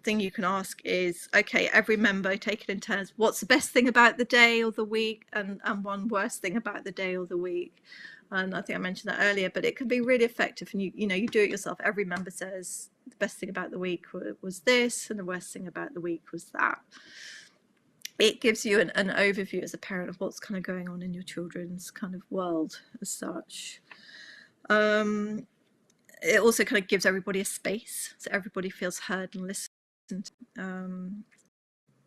thing you can ask is, okay, every member take it in turns, what's the best thing about the day or the week, and one worst thing about the day or the week. And I think I mentioned that earlier, but it can be really effective. And you know, you do it yourself. Every member says the best thing about the week was this, and the worst thing about the week was that. It gives you an overview as a parent of what's kind of going on in your children's kind of world as such. It also kind of gives everybody a space, so everybody feels heard and listened.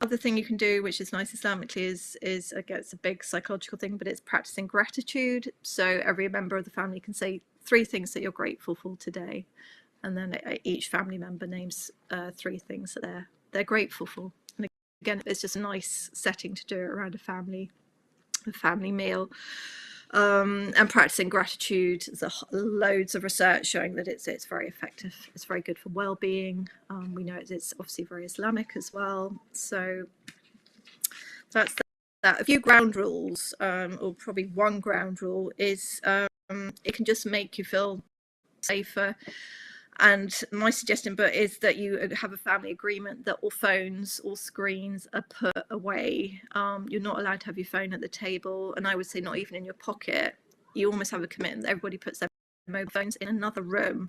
Other thing you can do, which is nice Islamically, is again, it's a big psychological thing, but it's practicing gratitude. So every member of the family can say 3 things that you're grateful for today, and then each family member names 3 things that they're grateful for. And again, it's just a nice setting to do it around a family meal. And practicing gratitude, there's loads of research showing that it's very effective. It's very good for well-being. We know it's obviously very Islamic as well. So that's that. A few ground rules, or probably one ground rule, is it can just make you feel safer. And my suggestion is that you have a family agreement that all phones, all screens are put away. You're not allowed to have your phone at the table, and I would say not even in your pocket. You almost have a commitment that everybody puts their mobile phones in another room,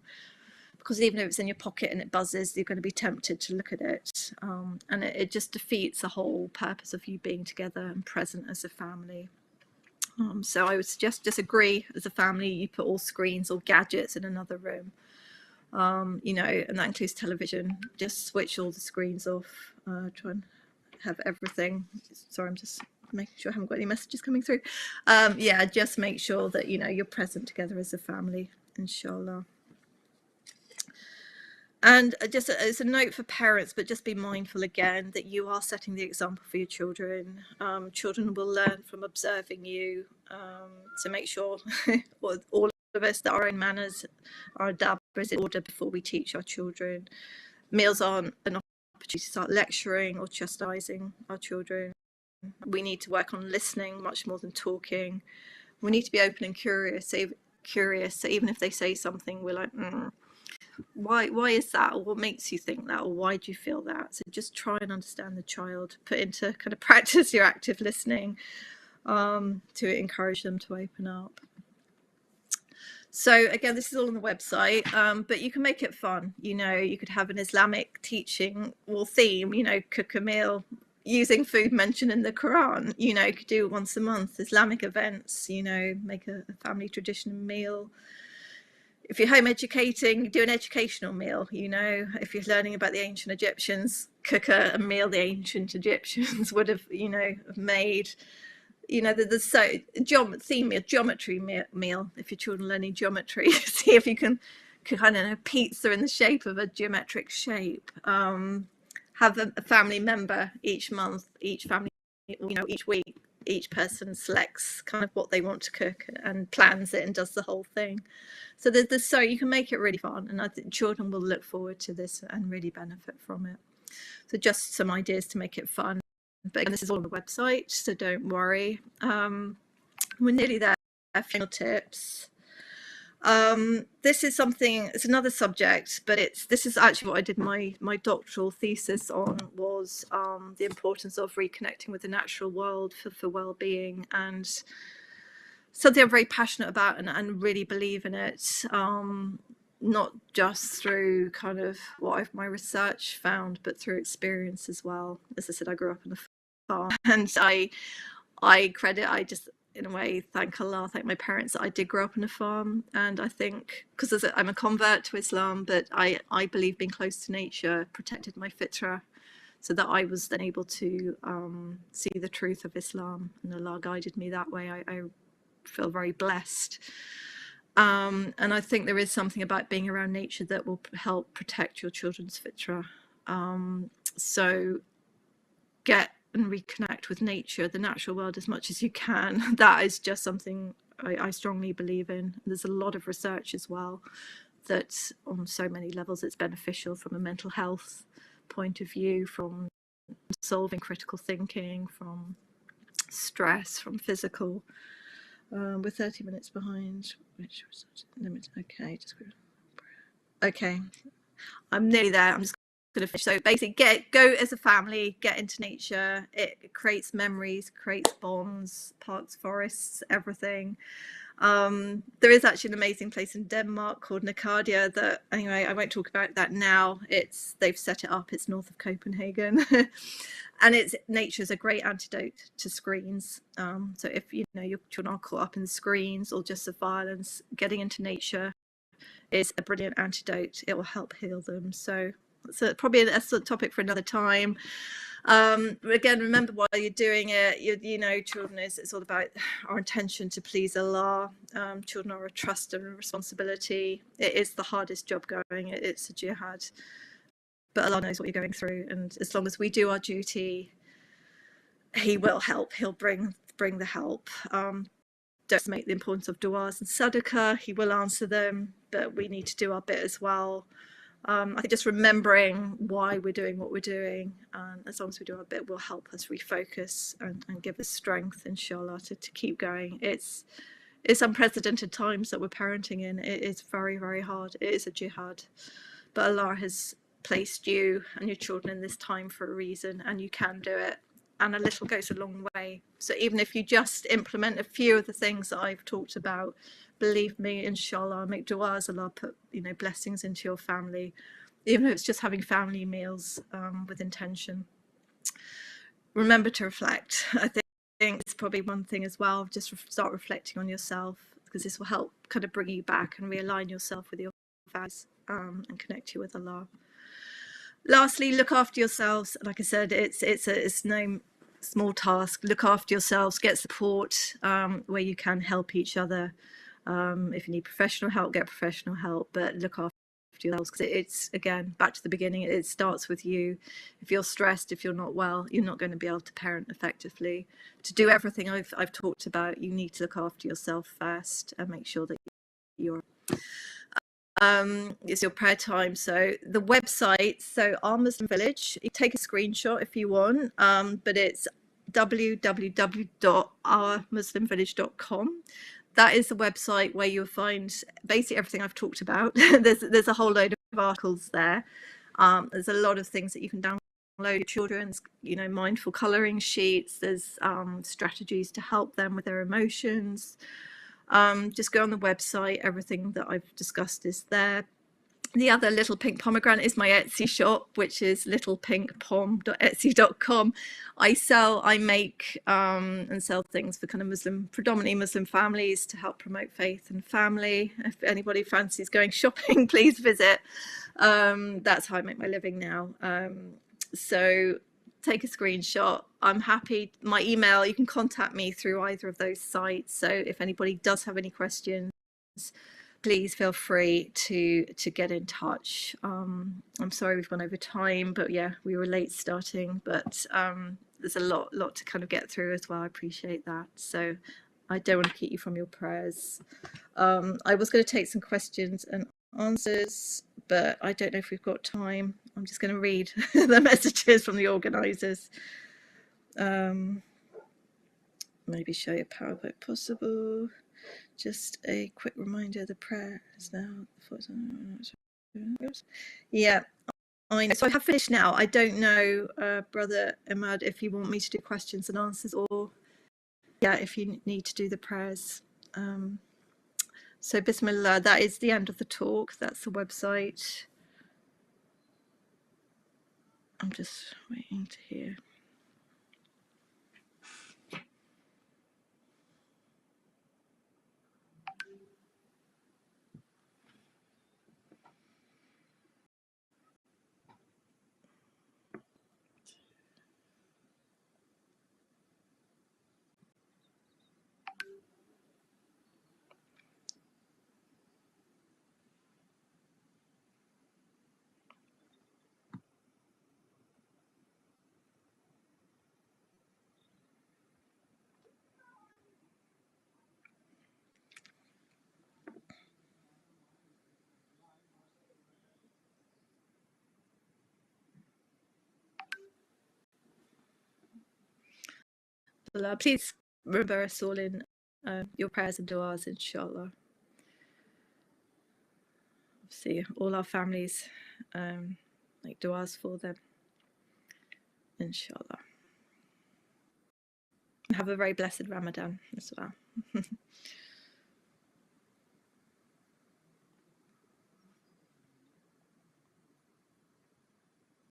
because even if it's in your pocket and it buzzes, you're going to be tempted to look at it. And it just defeats the whole purpose of you being together and present as a family. So I would suggest just agree as a family, you put all screens or gadgets in another room. You know, and that includes television. Just switch all the screens off. Try and have everything. Sorry, I'm just making sure I haven't got any messages coming through. Yeah, just make sure that, you know, you're present together as a family, Insha'Allah. And just it's a note for parents, but just be mindful again that you are setting the example for your children. Children will learn from observing you. So make sure all of us that our own manners, our adab is in order before we teach our children. Meals aren't an opportunity to start lecturing or chastising our children. We need to work on listening much more than talking. We need to be open and curious. So even if they say something, we're like, why is that, or what makes you think that, or why do you feel that? So just try and understand the child, put into kind of practice your active listening, to encourage them to open up. So again, this is all on the website, but you can make it fun. You know, you could have an Islamic teaching or theme, you know, cook a meal using food mentioned in the Quran. You know, you could do it once a month. Islamic events, you know, make a family tradition meal. If you're home educating, do an educational meal. You know, if you're learning about the ancient Egyptians, cook a meal the ancient Egyptians would have, you know, made. You know, the geometry meal. If your children are learning geometry, see if you can kind of know pizza in the shape of a geometric shape. Have a family member each month, each family, you know, each week, each person selects kind of what they want to cook and plans it and does the whole thing. So so you can make it really fun, and I think children will look forward to this and really benefit from it. So just some ideas to make it fun. But again, this is all on the website, so don't worry. We're nearly there. Final tips. This is something, it's another subject, but this is actually what I did my doctoral thesis on, was the importance of reconnecting with the natural world for well-being, and something I'm very passionate about and really believe in it. Not just through kind of what my research found, but through experience as well. As I said, I grew up on a farm, and in a way, thank Allah, thank my parents that I did grow up on a farm. And I think, because I'm a convert to Islam, but I believe being close to nature protected my fitra, so that I was then able to see the truth of Islam, and Allah guided me that way. I feel very blessed. And I think there is something about being around nature that will help protect your children's fitra. So get and reconnect with nature, the natural world, as much as you can. That is just something I strongly believe in. There's a lot of research as well that on so many levels it's beneficial from a mental health point of view, from solving critical thinking, from stress, from physical. We're 30 minutes behind, which was limit. Okay, I'm nearly there. I'm just going to finish. So basically, go as a family, get into nature. It creates memories, creates bonds, parks, forests, everything. There is actually an amazing place in Denmark called Nakadia that, anyway, I won't talk about that now. They've set it up. It's north of Copenhagen. And nature's a great antidote to screens. So if your children are caught up in screens or just the violence, getting into nature is a brilliant antidote. It will help heal them. So it's probably a topic for another time. Again, remember while you're doing it, children it's all about our intention to please Allah. Children are a trust and a responsibility. It is the hardest job going. It's a jihad. But Allah knows what you're going through, and as long as we do our duty, He will help. He'll bring the help. Don't estimate the importance of du'as and sadaqah. He will answer them, but we need to do our bit as well. I think just remembering why we're doing what we're doing, and as long as we do our bit, will help us refocus and give us strength, Insha'Allah, to keep going. It's unprecedented times that we're parenting in. It is very, very hard. It is a jihad, but Allah has placed you and your children in this time for a reason, and you can do it, and a little goes a long way. So even if you just implement a few of the things that I've talked about, believe me, Insha'Allah, make du'as, Allah put blessings into your family, even if it's just having family meals with intention. Remember to reflect. I think it's probably one thing as well, just start reflecting on yourself, because this will help kind of bring you back and realign yourself with your values and connect you with Allah. Lastly, look after yourselves. Like I said, it's no small task. Look after yourselves, get support where you can, help each other. If you need professional help, get professional help, but look after yourselves, because it's, again, back to the beginning, it starts with you. If you're stressed, if you're not well, you're not going to be able to parent effectively. To do everything I've talked about, you need to look after yourself first and make sure that you're it's your prayer time. So the website, so Our Muslim Village, you take a screenshot if you want, but it's www.ourmuslimvillage.com. That is the website where you'll find basically everything I've talked about. There's a whole load of articles there. There's a lot of things that you can download your children's, mindful colouring sheets. There's strategies to help them with their emotions. Just go on the website. Everything that I've discussed is there. The other Little Pink Pomegranate is my Etsy shop, which is littlepinkpom.etsy.com. I make and sell things for kind of predominantly Muslim families to help promote faith and family. If anybody fancies going shopping, please visit. That's how I make my living now. So take a screenshot. I'm happy. My email, you can contact me through either of those sites. So if anybody does have any questions, please feel free to get in touch. I'm sorry we've gone over time, but yeah, we were late starting, but there's a lot to kind of get through as well. I appreciate that. So I don't want to keep you from your prayers. I was going to take some questions and answers, but I don't know if we've got time. I'm just going to read the messages from the organisers. Maybe show your PowerPoint possible. Just a quick reminder, the prayer is now. Yeah, I know. So I have finished now. I don't know, Brother Ahmad, if you want me to do questions and answers, or yeah, if you need to do the prayers. So Bismillah, that is the end of the talk. That's the website. I'm just waiting to hear. Please remember us all in your prayers and du'as, inshallah. See all our families, like du'as for them, inshallah. Have a very blessed Ramadan as well.